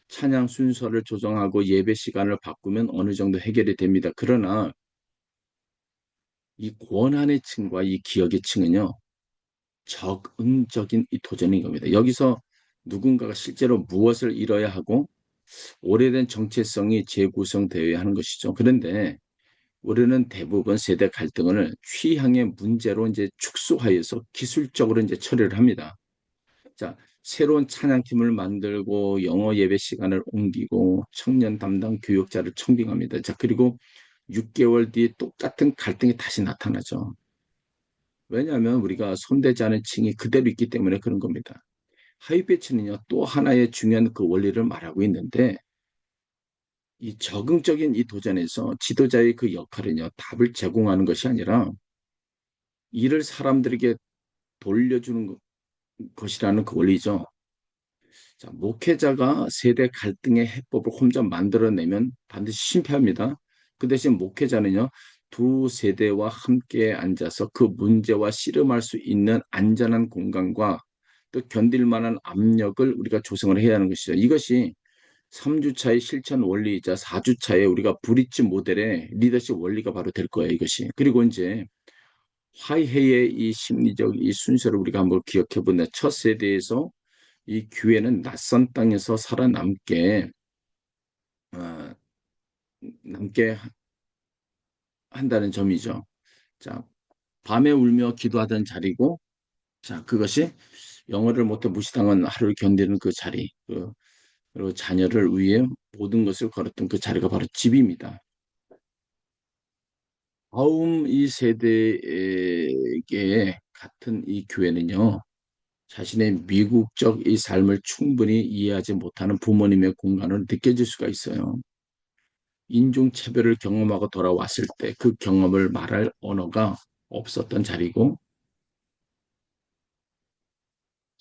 Speaker 1: 찬양 순서를 조정하고 예배 시간을 바꾸면 어느 정도 해결이 됩니다. 그러나 이 권한의 층과 이 기억의 층은요, 적응적인 이 도전인 겁니다. 여기서 누군가가 실제로 무엇을 잃어야 하고 오래된 정체성이 재구성되어야 하는 것이죠. 그런데 우리는 대부분 세대 갈등을 취향의 문제로 이제 축소하여서 기술적으로 이제 처리를 합니다. 자, 새로운 찬양팀을 만들고 영어 예배 시간을 옮기고 청년 담당 교육자를 청빙합니다. 자, 그리고 6개월 뒤에 똑같은 갈등이 다시 나타나죠. 왜냐하면 우리가 손대지 않은 층이 그대로 있기 때문에 그런 겁니다. 하이패치는요, 또 하나의 중요한 그 원리를 말하고 있는데, 이 적응적인 이 도전에서 지도자의 그 역할은요, 답을 제공하는 것이 아니라 이를 사람들에게 돌려주는 것이라는 그 원리죠. 자, 목회자가 세대 갈등의 해법을 혼자 만들어내면 반드시 실패합니다. 그 대신 목회자는요, 두 세대와 함께 앉아서 그 문제와 씨름할 수 있는 안전한 공간과 또 견딜 만한 압력을 우리가 조성을 해야 하는 것이죠. 이것이 3주차의 실천 원리이자 4주차의 우리가 브릿지 모델의 리더십 원리가 바로 될 거예요, 이것이. 그리고 이제 화해의 이 심리적 이 순서를 우리가 한번 기억해 보면 첫 세대에서 이 교회는 낯선 땅에서 살아남게 어, 남게 한다는 점이죠. 자, 밤에 울며 기도하던 자리고, 자, 그것이 영어를 못해 무시당한 하루를 견디는 그 자리, 그리고 자녀를 위해 모든 것을 걸었던 그 자리가 바로 집입니다. 다음 이 세대에게 같은 이 교회는요, 자신의 미국적 이 삶을 충분히 이해하지 못하는 부모님의 공간을 느껴질 수가 있어요. 인종차별을 경험하고 돌아왔을 때 그 경험을 말할 언어가 없었던 자리고,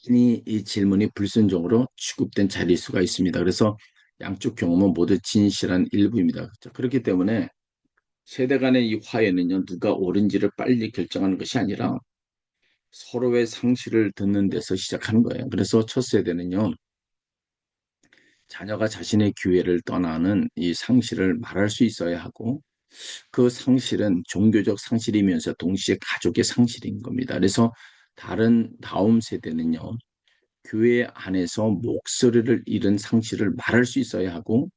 Speaker 1: 이 질문이 불순종으로 취급된 자리일 수가 있습니다. 그래서 양쪽 경험은 모두 진실한 일부입니다. 그렇기 때문에 세대 간의 이 화해는요, 누가 옳은지를 빨리 결정하는 것이 아니라 서로의 상실을 듣는 데서 시작하는 거예요. 그래서 첫 세대는요, 자녀가 자신의 기회를 떠나는 이 상실을 말할 수 있어야 하고, 그 상실은 종교적 상실이면서 동시에 가족의 상실인 겁니다. 그래서 다음 세대는요, 교회 안에서 목소리를 잃은 상실을 말할 수 있어야 하고,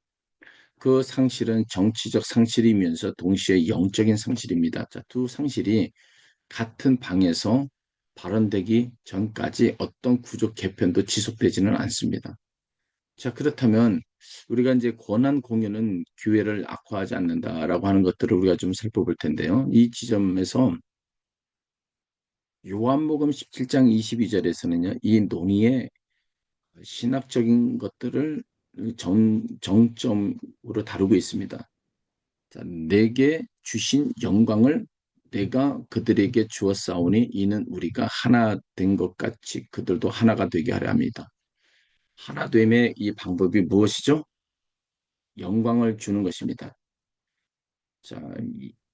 Speaker 1: 그 상실은 정치적 상실이면서 동시에 영적인 상실입니다. 자, 두 상실이 같은 방에서 발언되기 전까지 어떤 구조 개편도 지속되지는 않습니다. 자, 그렇다면 우리가 이제 권한 공유는 기회를 악화하지 않는다라고 하는 것들을 우리가 좀 살펴볼 텐데요. 이 지점에서 요한복음 17장 22절에서는요, 이 논의의 신학적인 것들을 정점으로 다루고 있습니다. 자, 내게 주신 영광을 내가 그들에게 주었사오니 이는 우리가 하나 된 것 같이 그들도 하나가 되게 하려 합니다. 하나됨의 이 방법이 무엇이죠? 영광을 주는 것입니다. 자,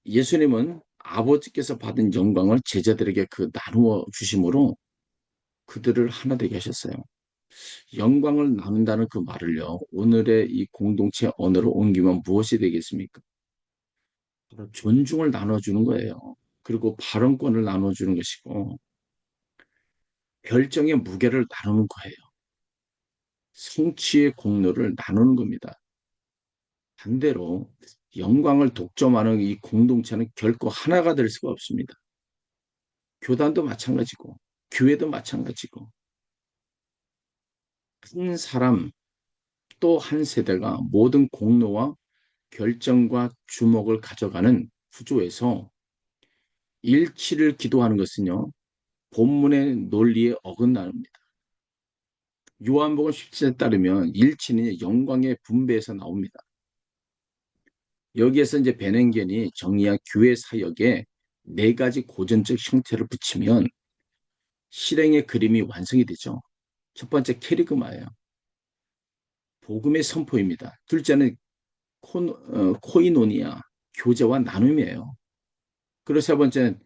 Speaker 1: 예수님은 아버지께서 받은 영광을 제자들에게 그 나누어 주심으로 그들을 하나 되게 하셨어요. 영광을 나눈다는 그 말을요, 오늘의 이 공동체 언어로 옮기면 무엇이 되겠습니까? 바로 존중을 나눠주는 거예요. 그리고 발언권을 나눠주는 것이고, 결정의 무게를 나누는 거예요. 성취의 공로를 나누는 겁니다. 반대로 영광을 독점하는 이 공동체는 결코 하나가 될 수가 없습니다. 교단도 마찬가지고, 교회도 마찬가지고, 한 사람 또 한 세대가 모든 공로와 결정과 주목을 가져가는 구조에서 일치를 기도하는 것은요, 본문의 논리에 어긋납니다. 요한복음 17에 따르면 일치는 영광의 분배에서 나옵니다. 여기에서 이제 베nen겐이 정리한 교회 사역에 네 가지 고전적 형태를 붙이면 실행의 그림이 완성이 되죠. 첫 번째 캐리그마예요. 복음의 선포입니다. 둘째는 코이노니아, 교제와 나눔이에요. 그리고 세 번째는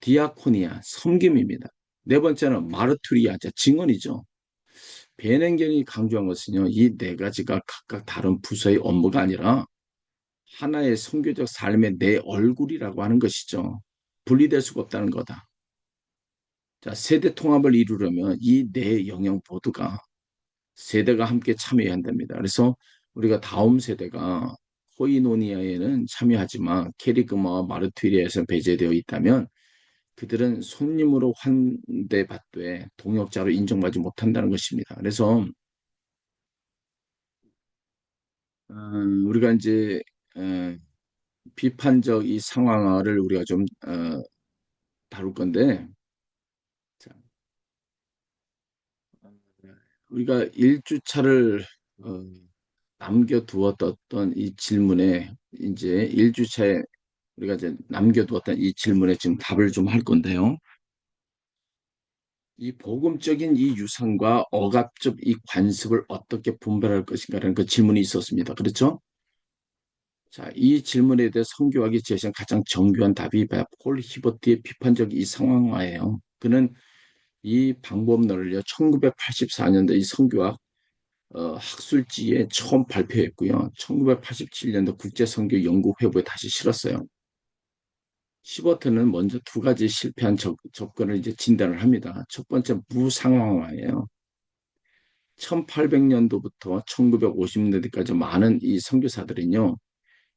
Speaker 1: 디아코니아, 섬김입니다. 네 번째는 마르투리아, 증언이죠. 베nen겐이 강조한 것은요, 이 네 가지가 각각 다른 부서의 업무가 아니라 하나의 선교적 삶의 내 얼굴이라고 하는 것이죠. 분리될 수가 없다는 거다. 자, 세대 통합을 이루려면 이 네 영역 모두가 세대가 함께 참여해야 한답니다. 그래서 우리가 다음 세대가 코이노니아에는 참여하지만 캐리그마와 마르투리아에서 배제되어 있다면 그들은 손님으로 환대받되 동역자로 인정받지 못한다는 것입니다. 그래서 우리가 이제 어, 비판적 이 상황을 우리가 좀 다룰 건데, 자, 우리가 1주차를 남겨두었던 이 질문에 이제 1주차에 우리가 이제 남겨두었던 이 질문에 지금 답을 좀 할 건데요. 이 복음적인 이 유산과 억압적 이 관습을 어떻게 분별할 것인가라는 그 질문이 있었습니다. 그렇죠? 자, 이 질문에 대해 성교학이 제시한 가장 정교한 답이 폴 히버트의 비판적 이 상황화예요. 그는 이 방법론을요, 1984년도 이 성교학 학술지에 처음 발표했고요. 1987년도 국제선교연구회보에 다시 실었어요. 시버트는 먼저 두 가지 실패한 접근을 이제 진단을 합니다. 첫 번째 무상황화예요. 1800년도부터 1950년대까지 많은 이 선교사들은요,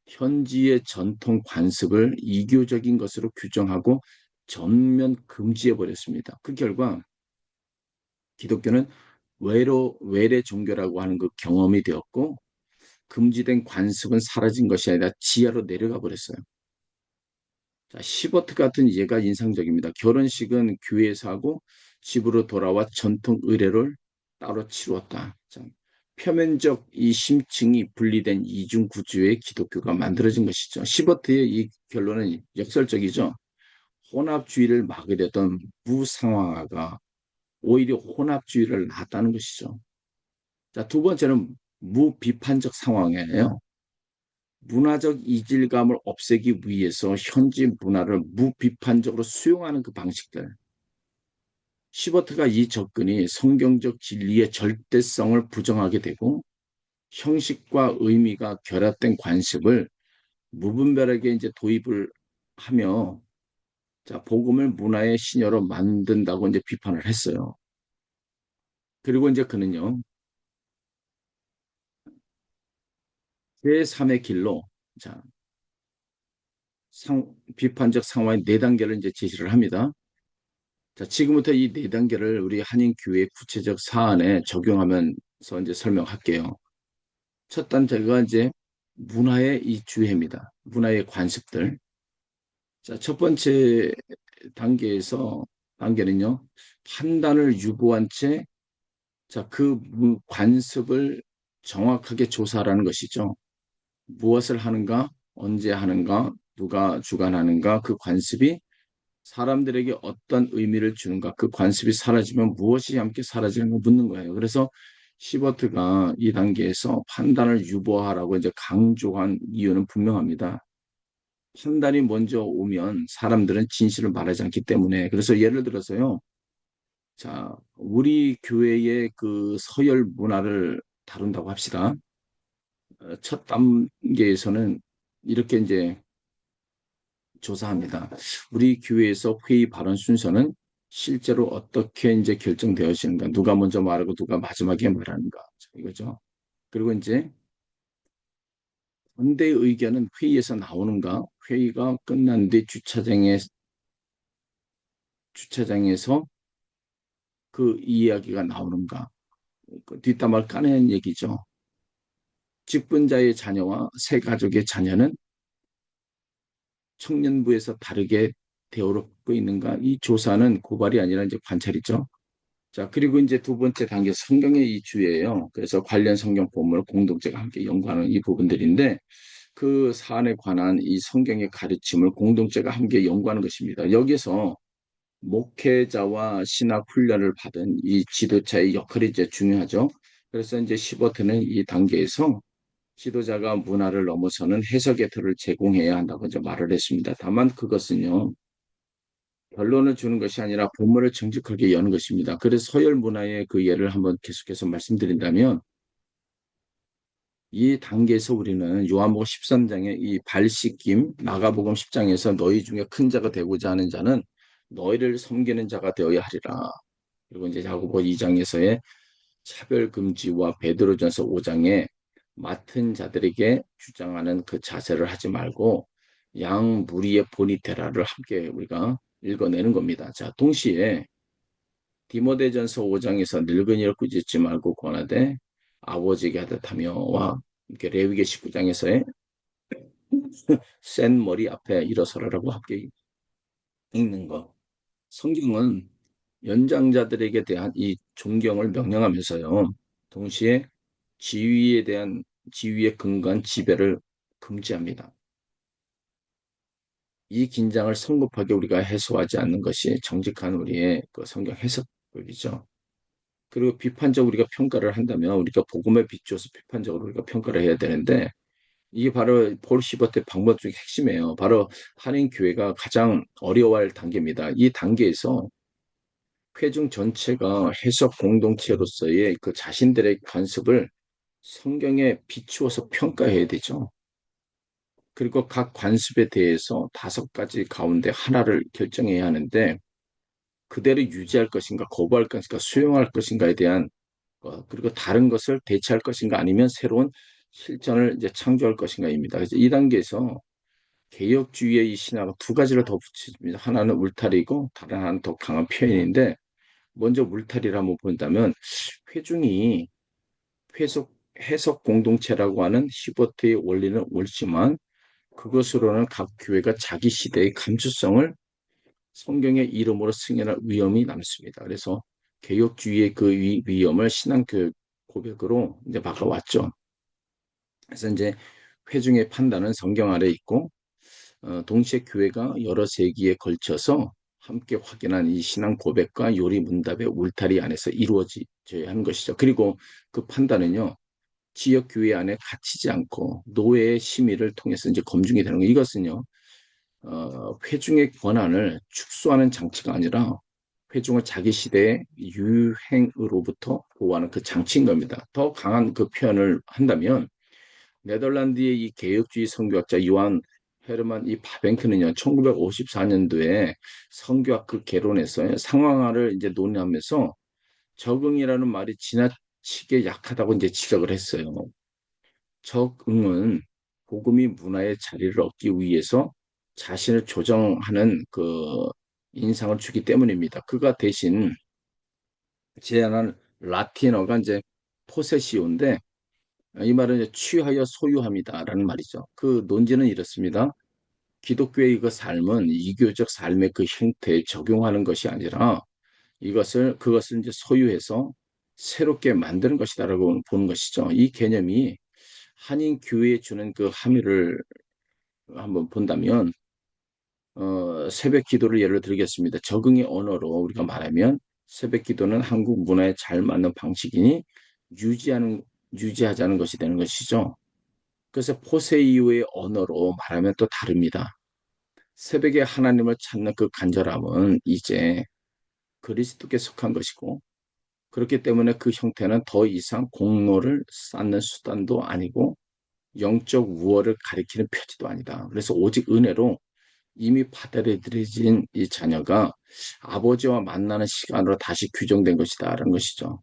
Speaker 1: 현지의 전통 관습을 이교적인 것으로 규정하고 전면 금지해 버렸습니다. 그 결과 기독교는 외래 종교라고 하는 그 경험이 되었고 금지된 관습은 사라진 것이 아니라 지하로 내려가 버렸어요. 자, 시버트 같은 예가 인상적입니다. 결혼식은 교회에서 하고 집으로 돌아와 전통 의례를 따로 치루었다. 자, 표면적 이 심층이 분리된 이중 구조의 기독교가 만들어진 것이죠. 시버트의 이 결론은 역설적이죠. 혼합주의를 막으려던 무상황화가 오히려 혼합주의를 낳았다는 것이죠. 자, 두 번째는 무비판적 상황이에요. 문화적 이질감을 없애기 위해서 현지 문화를 무비판적으로 수용하는 그 방식들. 시버트가 이 접근이 성경적 진리의 절대성을 부정하게 되고 형식과 의미가 결합된 관습을 무분별하게 이제 도입을 하며 자, 복음을 문화의 신여로 만든다고 이제 비판을 했어요. 그리고 이제 그는요, 제3의 길로 자, 비판적 상황의 네 단계를 이제 제시를 합니다. 자, 지금부터 이 네 단계를 우리 한인교회 구체적 사안에 적용하면서 이제 설명할게요. 첫 단계가 이제 문화의 이 주해입니다. 문화의 관습들. 자, 첫 번째 단계는요, 판단을 유보한 채, 자, 그 관습을 정확하게 조사하라는 것이죠. 무엇을 하는가, 언제 하는가, 누가 주관하는가, 그 관습이 사람들에게 어떤 의미를 주는가, 그 관습이 사라지면 무엇이 함께 사라지는가 묻는 거예요. 그래서 시버트가 이 단계에서 판단을 유보하라고 이제 강조한 이유는 분명합니다. 판단이 먼저 오면 사람들은 진실을 말하지 않기 때문에. 그래서 예를 들어서요. 자, 우리 교회의 그 서열 문화를 다룬다고 합시다. 첫 단계에서는 이렇게 이제 조사합니다. 우리 교회에서 회의 발언 순서는 실제로 어떻게 이제 결정되어지는가? 누가 먼저 말하고 누가 마지막에 말하는가? 이거죠. 그리고 이제 반대 의견은 회의에서 나오는가? 회의가 끝난 뒤 주차장에서 그 이야기가 나오는가? 그 뒷담화를 까내는 얘기죠. 직분자의 자녀와 새 가족의 자녀는 청년부에서 다르게 대우받고 있는가? 이 조사는 고발이 아니라 이제 관찰이죠. 자, 그리고 이제 두 번째 단계 성경의 이 주예요. 그래서 관련 성경 본문을 공동체가 함께 연구하는 이 부분들인데 그 사안에 관한 이 성경의 가르침을 공동체가 함께 연구하는 것입니다. 여기서 목회자와 신학 훈련을 받은 이 지도자의 역할이 이제 중요하죠. 그래서 이제 15태는 이 단계에서 지도자가 문화를 넘어서는 해석의 틀을 제공해야 한다고 이제 말을 했습니다. 다만 그것은요, 결론을 주는 것이 아니라 본문을 정직하게 여는 것입니다. 그래서 서열 문화의 그 예를 한번 계속해서 말씀드린다면 이 단계에서 우리는 요한복음 13장의 이 발씻김, 마가복음 10장에서 너희 중에 큰 자가 되고자 하는 자는 너희를 섬기는 자가 되어야 하리라. 그리고 이제 야고보 2장에서의 차별 금지와 베드로전서 5장에 맡은 자들에게 주장하는 그 자세를 하지 말고 양 무리의 본이 되라를 함께 우리가 읽어내는 겁니다. 자, 동시에 디모데전서 5장에서 늙은이를 꾸짖지 말고 권하되 아버지에게 하듯하며와 이렇게 레위기 19장에서의 센 머리 앞에 일어서라라고 함께 읽는 것. 성경은 연장자들에게 대한 이 존경을 명령하면서요. 동시에 지위에 대한 지위에 근거한 지배를 금지합니다. 이 긴장을 성급하게 우리가 해소하지 않는 것이 정직한 우리의 그 성경 해석이죠. 그리고 비판적 우리가 평가를 한다면 우리가 복음에 비추어서 비판적으로 우리가 평가를 해야 되는데 이게 바로 폴 시버트의 방법 중에 핵심이에요. 바로 한인교회가 가장 어려워할 단계입니다. 이 단계에서 회중 전체가 해석 공동체로서의 그 자신들의 관습을 성경에 비추어서 평가해야 되죠. 그리고 각 관습에 대해서 5가지 가운데 하나를 결정해야 하는데 그대로 유지할 것인가, 거부할 것인가, 수용할 것인가에 대한 그리고 다른 것을 대체할 것인가 아니면 새로운 실전을 이제 창조할 것인가입니다. 그래서 이 단계에서 개혁주의의 이 신학은 2가지를 더 붙입니다. 하나는 울타리고 다른 하나는 더 강한 표현인데 먼저 울타리를 한번 본다면 회중이 해석 공동체라고 하는 히버트의 원리는 옳지만 그것으로는 각 교회가 자기 시대의 감수성을 성경의 이름으로 승인할 위험이 남습니다. 그래서 개혁주의의 그 위험을 신앙교육 고백으로 이제 막아왔죠. 그래서 이제 회중의 판단은 성경 아래 있고 동시에 교회가 여러 세기에 걸쳐서 함께 확인한 이 신앙 고백과 요리 문답의 울타리 안에서 이루어져야 하는 것이죠. 그리고 그 판단은요. 지역 교회 안에 갇히지 않고 노예의 심의를 통해서 이제 검증이 되는 거예요. 이것은요. 회중의 권한을 축소하는 장치가 아니라 회중을 자기 시대의 유행으로부터 보호하는 그 장치인 겁니다. 더 강한 그 표현을 한다면 네덜란드의 이 개혁주의 선교학자 요한 헤르만 이 바벤크는요, 1954년도에 선교학 그 개론에서 상황화를 이제 논의하면서 적응이라는 말이 지나치게 약하다고 이제 지적을 했어요. 적응은 복음이 문화의 자리를 얻기 위해서 자신을 조정하는 그 인상을 주기 때문입니다. 그가 대신 제안한 라틴어가 이제 포세시오인데 이 말은 이제 취하여 소유함이다라는 말이죠. 그 논지는 이렇습니다. 기독교의 그 삶은 이교적 삶의 그 형태에 적용하는 것이 아니라 그것을 이제 소유해서 새롭게 만드는 것이다라고 보는 것이죠. 이 개념이 한인 교회에 주는 그 함의를 한번 본다면 새벽 기도를 예를 들겠습니다. 적응의 언어로 우리가 말하면 새벽 기도는 한국 문화에 잘 맞는 방식이니 유지하자는 것이 되는 것이죠. 그래서 포세이오의 언어로 말하면 또 다릅니다. 새벽에 하나님을 찾는 그 간절함은 이제 그리스도께 속한 것이고 그렇기 때문에 그 형태는 더 이상 공로를 쌓는 수단도 아니고 영적 우월을 가리키는 표지도 아니다. 그래서 오직 은혜로 이미 받아들여진 이 자녀가 아버지와 만나는 시간으로 다시 규정된 것이다라는 것이죠.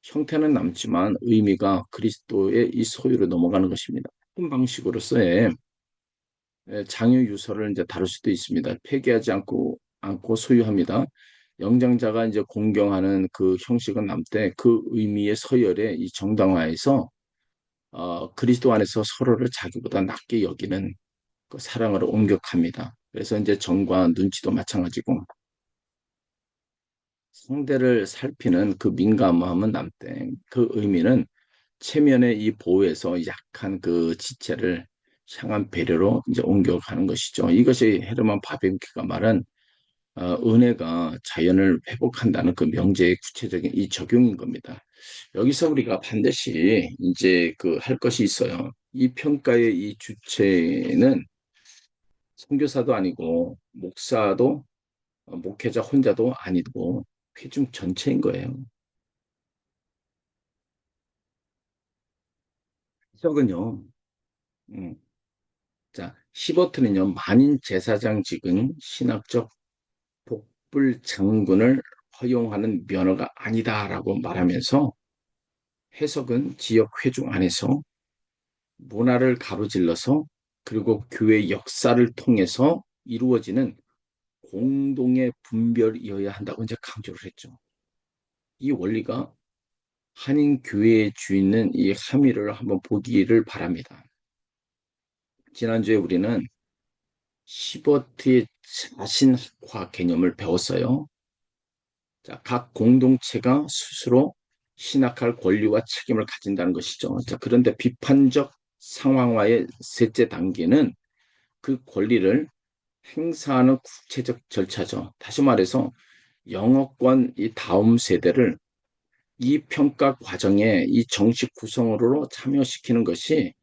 Speaker 1: 형태는 남지만 의미가 그리스도의 이 소유로 넘어가는 것입니다. 같은 방식으로서의 장유 유서를 이제 다룰 수도 있습니다. 폐기하지 않고 소유합니다. 영장자가 이제 공경하는 그 형식은 남되 그 의미의 서열의 이 정당화에서 그리스도 안에서 서로를 자기보다 낮게 여기는 그 사랑으로 옮겨갑니다. 그래서 이제 정과 눈치도 마찬가지고 상대를 살피는 그 민감함은 남대. 그 의미는 체면의 이 보호에서 약한 그 지체를 향한 배려로 이제 옮겨가는 것이죠. 이것이 헤르만 바베큐가 말한 은혜가 자연을 회복한다는 그 명제의 구체적인 이 적용인 겁니다. 여기서 우리가 반드시 이제 그 할 것이 있어요. 이 평가의 이 주체는 선교사도 아니고 목사도 목회자 혼자도 아니고 회중 전체인 거예요. 해석은요. 음, 자, 히버트는요. 만인 제사장직은 신학적 복불 장군을 허용하는 면허가 아니다라고 말하면서 해석은 지역 회중 안에서 문화를 가로질러서 그리고 교회 역사를 통해서 이루어지는 공동의 분별이어야 한다고 이제 강조를 했죠. 이 원리가 한인 교회의 주인은 이 함의를 한번 보기를 바랍니다. 지난주에 우리는 히버트의 자신학화 개념을 배웠어요. 자, 각 공동체가 스스로 신학할 권리와 책임을 가진다는 것이죠. 자, 그런데 비판적 상황화의 셋째 단계는 그 권리를 행사하는 구체적 절차죠. 다시 말해서 영어권 이 다음 세대를 이 평가 과정에 이 정식 구성으로 참여시키는 것이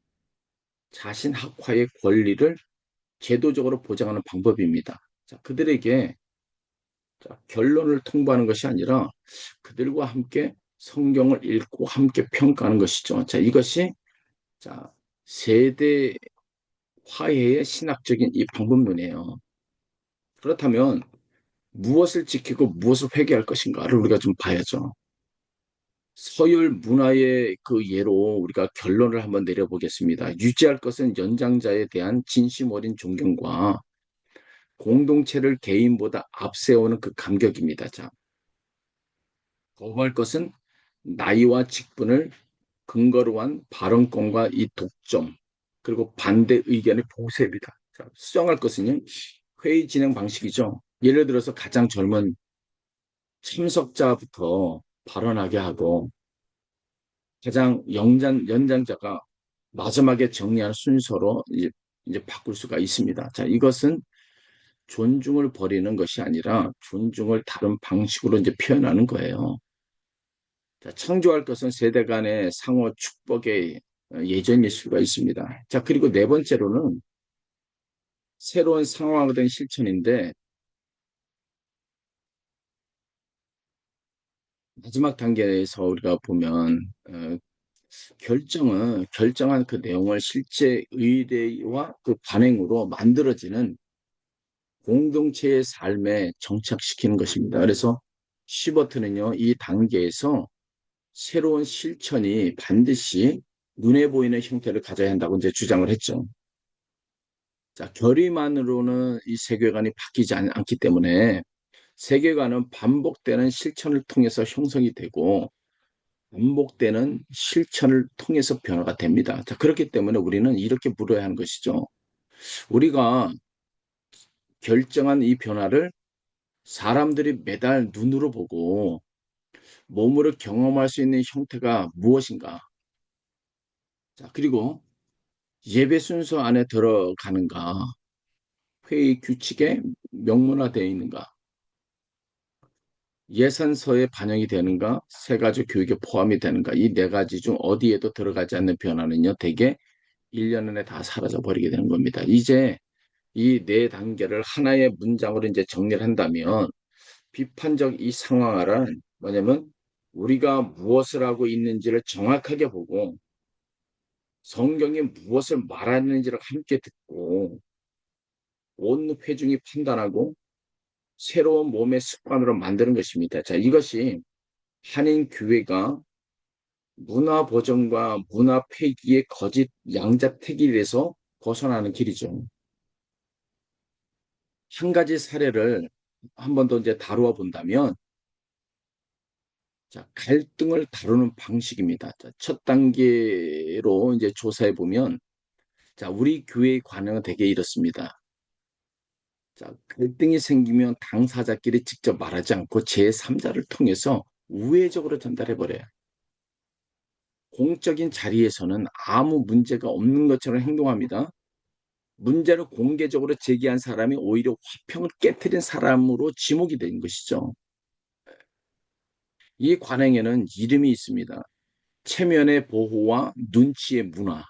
Speaker 1: 자신 학화의 권리를 제도적으로 보장하는 방법입니다. 자, 그들에게 자, 결론을 통보하는 것이 아니라 그들과 함께 성경을 읽고 함께 평가하는 것이죠. 자, 이것이 자, 세대 화해의 신학적인 이 방법론이에요. 그렇다면 무엇을 지키고 무엇을 회개할 것인가를 우리가 좀 봐야죠. 서열 문화의 그 예로 우리가 결론을 한번 내려보겠습니다. 유지할 것은 연장자에 대한 진심 어린 존경과 공동체를 개인보다 앞세우는 그 감격입니다. 자, 거부할 것은 나이와 직분을 근거로 한 발언권과 이 독점, 그리고 반대 의견의 보세입니다. 자, 수정할 것은요, 회의 진행 방식이죠. 예를 들어서 가장 젊은 참석자부터 발언하게 하고, 가장 연장자가 마지막에 정리하는 순서로 이제 바꿀 수가 있습니다. 자, 이것은 존중을 버리는 것이 아니라 존중을 다른 방식으로 이제 표현하는 거예요. 자, 창조할 것은 세대 간의 상호 축복의 예전일 수가 있습니다. 자, 그리고 네 번째로는 새로운 상황화된 실천인데 마지막 단계에서 우리가 보면 결정한 그 내용을 실제 의례와 그 관행으로 만들어지는 공동체의 삶에 정착시키는 것입니다. 그래서 시버트는요, 이 단계에서 새로운 실천이 반드시 눈에 보이는 형태를 가져야 한다고 이제 주장을 했죠. 자, 결의만으로는 이 세계관이 바뀌지 않기 때문에 세계관은 반복되는 실천을 통해서 형성이 되고 반복되는 실천을 통해서 변화가 됩니다. 자, 그렇기 때문에 우리는 이렇게 물어야 하는 것이죠. 우리가 결정한 이 변화를 사람들이 매달 눈으로 보고 몸으로 경험할 수 있는 형태가 무엇인가? 자, 그리고 예배 순서 안에 들어가는가? 회의 규칙에 명문화되어 있는가? 예산서에 반영이 되는가? 세 가지 교육에 포함이 되는가? 이 네 가지 중 어디에도 들어가지 않는 변화는요, 대개 1년 안에 다 사라져 버리게 되는 겁니다. 이제 이 네 단계를 하나의 문장으로 이제 정리를 한다면 비판적 이 상황화란 뭐냐면 우리가 무엇을 하고 있는지를 정확하게 보고 성경이 무엇을 말하는지를 함께 듣고 온 회중이 판단하고 새로운 몸의 습관으로 만드는 것입니다. 자, 이것이 한인 교회가 문화 보존과 문화 폐기의 거짓 양자택일에서 벗어나는 길이죠. 한 가지 사례를 한 번 더 이제 다루어 본다면, 자, 갈등을 다루는 방식입니다. 자, 첫 단계로 이제 조사해 보면, 자, 우리 교회의 관행은 대개 이렇습니다. 자, 갈등이 생기면 당사자끼리 직접 말하지 않고 제3자를 통해서 우회적으로 전달해 버려요. 공적인 자리에서는 아무 문제가 없는 것처럼 행동합니다. 문제를 공개적으로 제기한 사람이 오히려 화평을 깨뜨린 사람으로 지목이 된 것이죠. 이 관행에는 이름이 있습니다. 체면의 보호와 눈치의 문화.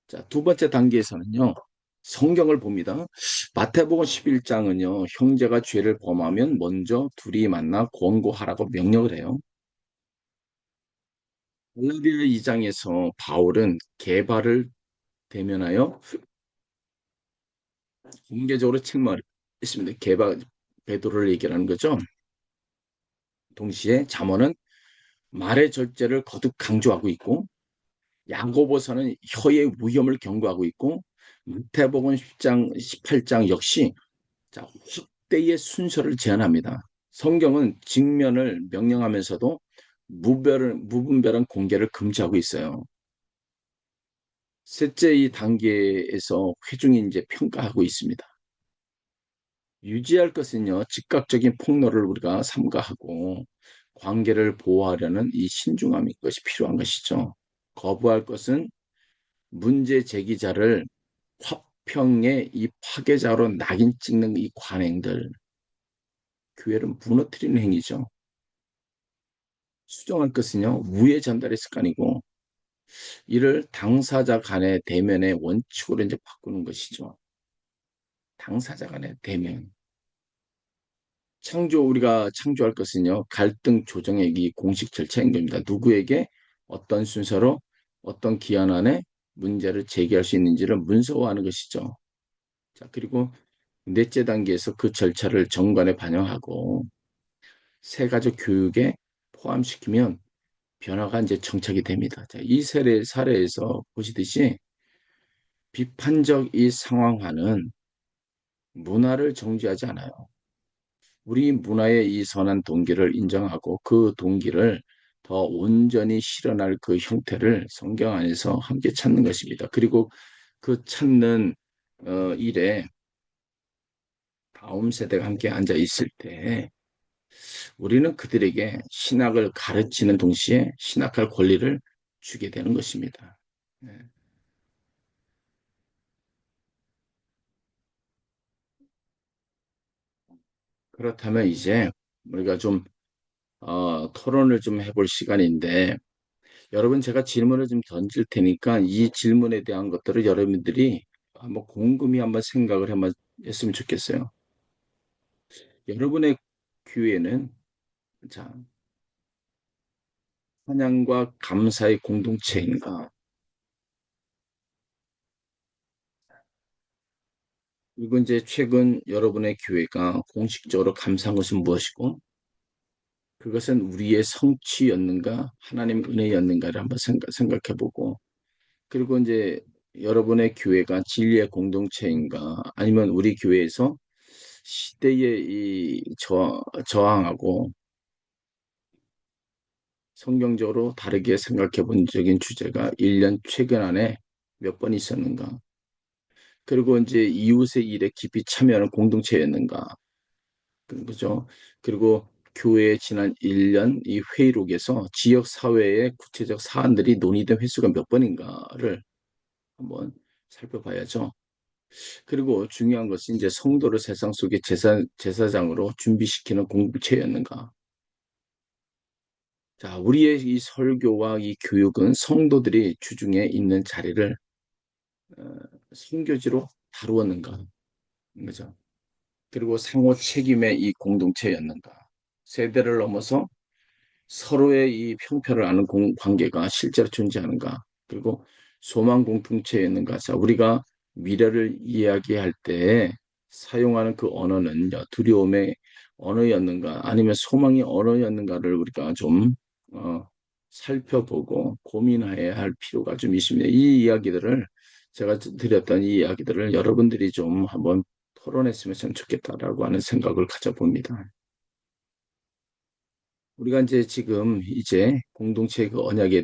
Speaker 1: 자, 두 번째 단계에서는요, 성경을 봅니다. 마태복음 11장은요, 형제가 죄를 범하면 먼저 둘이 만나 권고하라고 명령을 해요. 갈라디아 2장에서 바울은 개발을 대면하여 공개적으로 책망했습니다. 개발, 베드로를 얘기하는 거죠. 동시에 잠언은 말의 절제를 거듭 강조하고 있고, 야고보서는 혀의 위험을 경고하고 있고, 마태복음 10장, 18장 역시 자, 확대의 순서를 제한합니다. 성경은 직면을 명령하면서도 무분별한 공개를 금지하고 있어요. 셋째 이 단계에서 회중이 이제 평가하고 있습니다. 유지할 것은요, 즉각적인 폭로를 우리가 삼가하고 관계를 보호하려는 이 신중함이 것이 필요한 것이죠. 거부할 것은 문제 제기자를 화평의 이 파괴자로 낙인 찍는 이 관행들, 교회를 무너뜨리는 행위죠. 수정할 것은요, 우애 전달의 습관이고, 이를 당사자 간의 대면의 원칙으로 이제 바꾸는 것이죠. 당사자 간의 대면. 우리가 창조할 것은요, 갈등 조정의 이 공식 절차인 겁니다. 누구에게 어떤 순서로 어떤 기한 안에 문제를 제기할 수 있는지를 문서화하는 것이죠. 자, 그리고 넷째 단계에서 그 절차를 정관에 반영하고 세가족 교육에 포함시키면 변화가 이제 정착이 됩니다. 자, 이 사례에서 보시듯이 비판적 이 상황화는 문화를 정지하지 않아요. 우리 문화의 이 선한 동기를 인정하고 그 동기를 더 온전히 실현할 그 형태를 성경 안에서 함께 찾는 것입니다. 그리고 그 찾는 일에 다음 세대가 함께 앉아 있을 때 우리는 그들에게 신학을 가르치는 동시에 신학할 권리를 주게 되는 것입니다. 네. 그렇다면 이제 우리가 좀 토론을 좀 해볼 시간인데 여러분 제가 질문을 좀 던질 테니까 이 질문에 대한 것들을 여러분들이 한번 곰곰이 한번 생각을 한번 했으면 좋겠어요. 여러분의 교회는 자, 찬양과 감사의 공동체인가? 그리고 이제 최근 여러분의 교회가 공식적으로 감사한 것은 무엇이고 그것은 우리의 성취였는가, 하나님 은혜였는가를 한번 생각해 보고 그리고 이제 여러분의 교회가 진리의 공동체인가 아니면 우리 교회에서 시대에 저항하고 성경적으로 다르게 생각해 본 적인 주제가 1년 최근 안에 몇 번 있었는가? 그리고 이제 이웃의 일에 깊이 참여하는 공동체였는가? 그죠? 그리고 교회의 지난 1년 이 회의록에서 지역 사회의 구체적 사안들이 논의된 횟수가 몇 번인가를 한번 살펴봐야죠. 그리고 중요한 것은 이제 성도를 세상 속의 제사장으로 준비시키는 공동체였는가? 자, 우리의 이 설교와 이 교육은 성도들이 주중에 있는 자리를 어, 선교지로 다루었는가? 그죠? 그리고 상호 책임의 이 공동체였는가? 세대를 넘어서 서로의 이 평가를 아는 관계가 실제로 존재하는가? 그리고 소망 공동체였는가? 자, 우리가 미래를 이야기할 때 사용하는 그 언어는 두려움의 언어였는가? 아니면 소망의 언어였는가를 우리가 좀 어, 살펴보고 고민해야 할 필요가 좀 있습니다. 이 이야기들을 제가 드렸던 이 이야기들을 여러분들이 좀 한번 토론했으면 참 좋겠다라고 하는 생각을 가져봅니다. 우리가 이제 지금 이제 공동체 그 언약에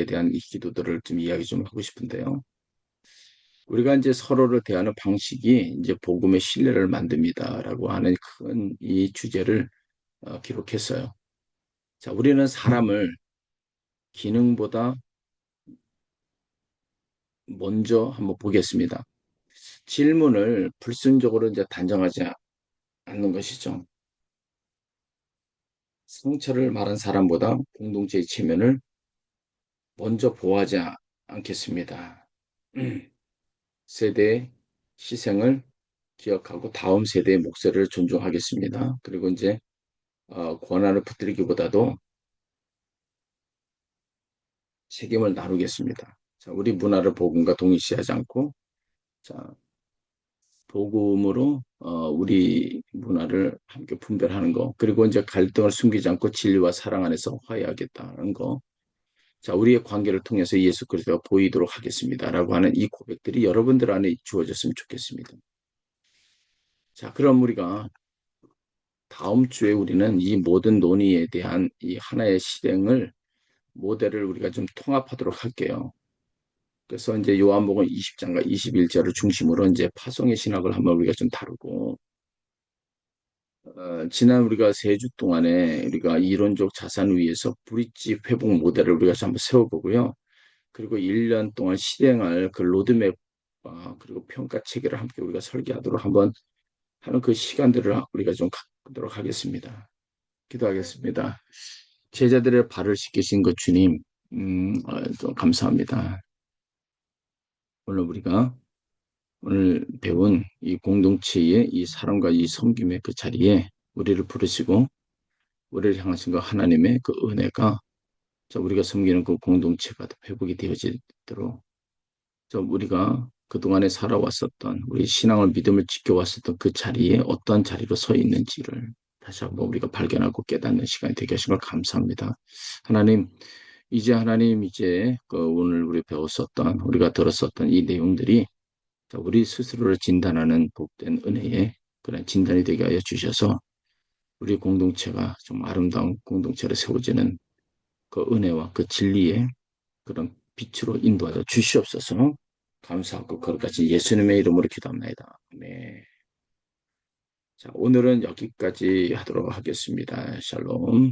Speaker 1: 대한 이 기도들을 좀 이야기 좀 하고 싶은데요. 우리가 이제 서로를 대하는 방식이 이제 복음의 신뢰를 만듭니다라고 하는 큰 이 주제를 기록했어요. 자, 우리는 사람을 기능보다 먼저 한번 보겠습니다. 질문을 불순적으로 이제 단정하지 않는 것이죠. 상처를 말한 사람보다 공동체의 체면을 먼저 보호하지 않겠습니다. 세대의 희생을 기억하고 다음 세대의 목소리를 존중하겠습니다. 그리고 이제 권한을 붙들기보다도 책임을 나누겠습니다. 자, 우리 문화를 복음과 동일시하지 않고 자, 복음으로 우리 문화를 함께 분별하는 거, 그리고 이제 갈등을 숨기지 않고 진리와 사랑 안에서 화해하겠다는 거. 자, 우리의 관계를 통해서 예수 그리스도가 보이도록 하겠습니다라고 하는 이 고백들이 여러분들 안에 주어졌으면 좋겠습니다. 자, 그럼 우리가 다음 주에 우리는 이 모든 논의에 대한 이 하나의 실행을 모델을 우리가 좀 통합하도록 할게요. 그래서 이제 요한복음 20장과 21절을 중심으로 이제 파송의 신학을 한번 우리가 좀 다루고 지난 우리가 3주 동안에 우리가 이론적 자산 위에서 브릿지 회복 모델을 우리가 한번 세워보고요. 그리고 1년 동안 실행할 그 로드맵 그리고 평가 체계를 함께 우리가 설계하도록 한번 하는 그 시간들을 우리가 좀 갖도록 하겠습니다. 기도하겠습니다. 제자들의 발을 씻기신 것 주님, 좀 감사합니다. 오늘 우리가 오늘 배운 이 공동체의 이 사랑과 이 섬김의 그 자리에 우리를 부르시고 우리를 향하신 그 하나님의 그 은혜가 우리가 섬기는 그 공동체가 회복이 되어지도록 우리가 그동안에 살아왔었던 우리 신앙을 믿음을 지켜왔었던 그 자리에 어떠한 자리로 서 있는지를 다시 한번 우리가 발견하고 깨닫는 시간이 되게 하신 걸 감사합니다. 하나님, 이제 그 오늘 우리 배웠었던 우리가 들었었던 이 내용들이 우리 스스로를 진단하는 복된 은혜의 그런 진단이 되게 하여 주셔서 우리 공동체가 좀 아름다운 공동체로 세워지는 그 은혜와 그 진리의 그런 빛으로 인도하여 주시옵소서. 감사하고 거룩하신 예수님의 이름으로 기도합니다. 네. 자, 오늘은 여기까지 하도록 하겠습니다. 샬롬.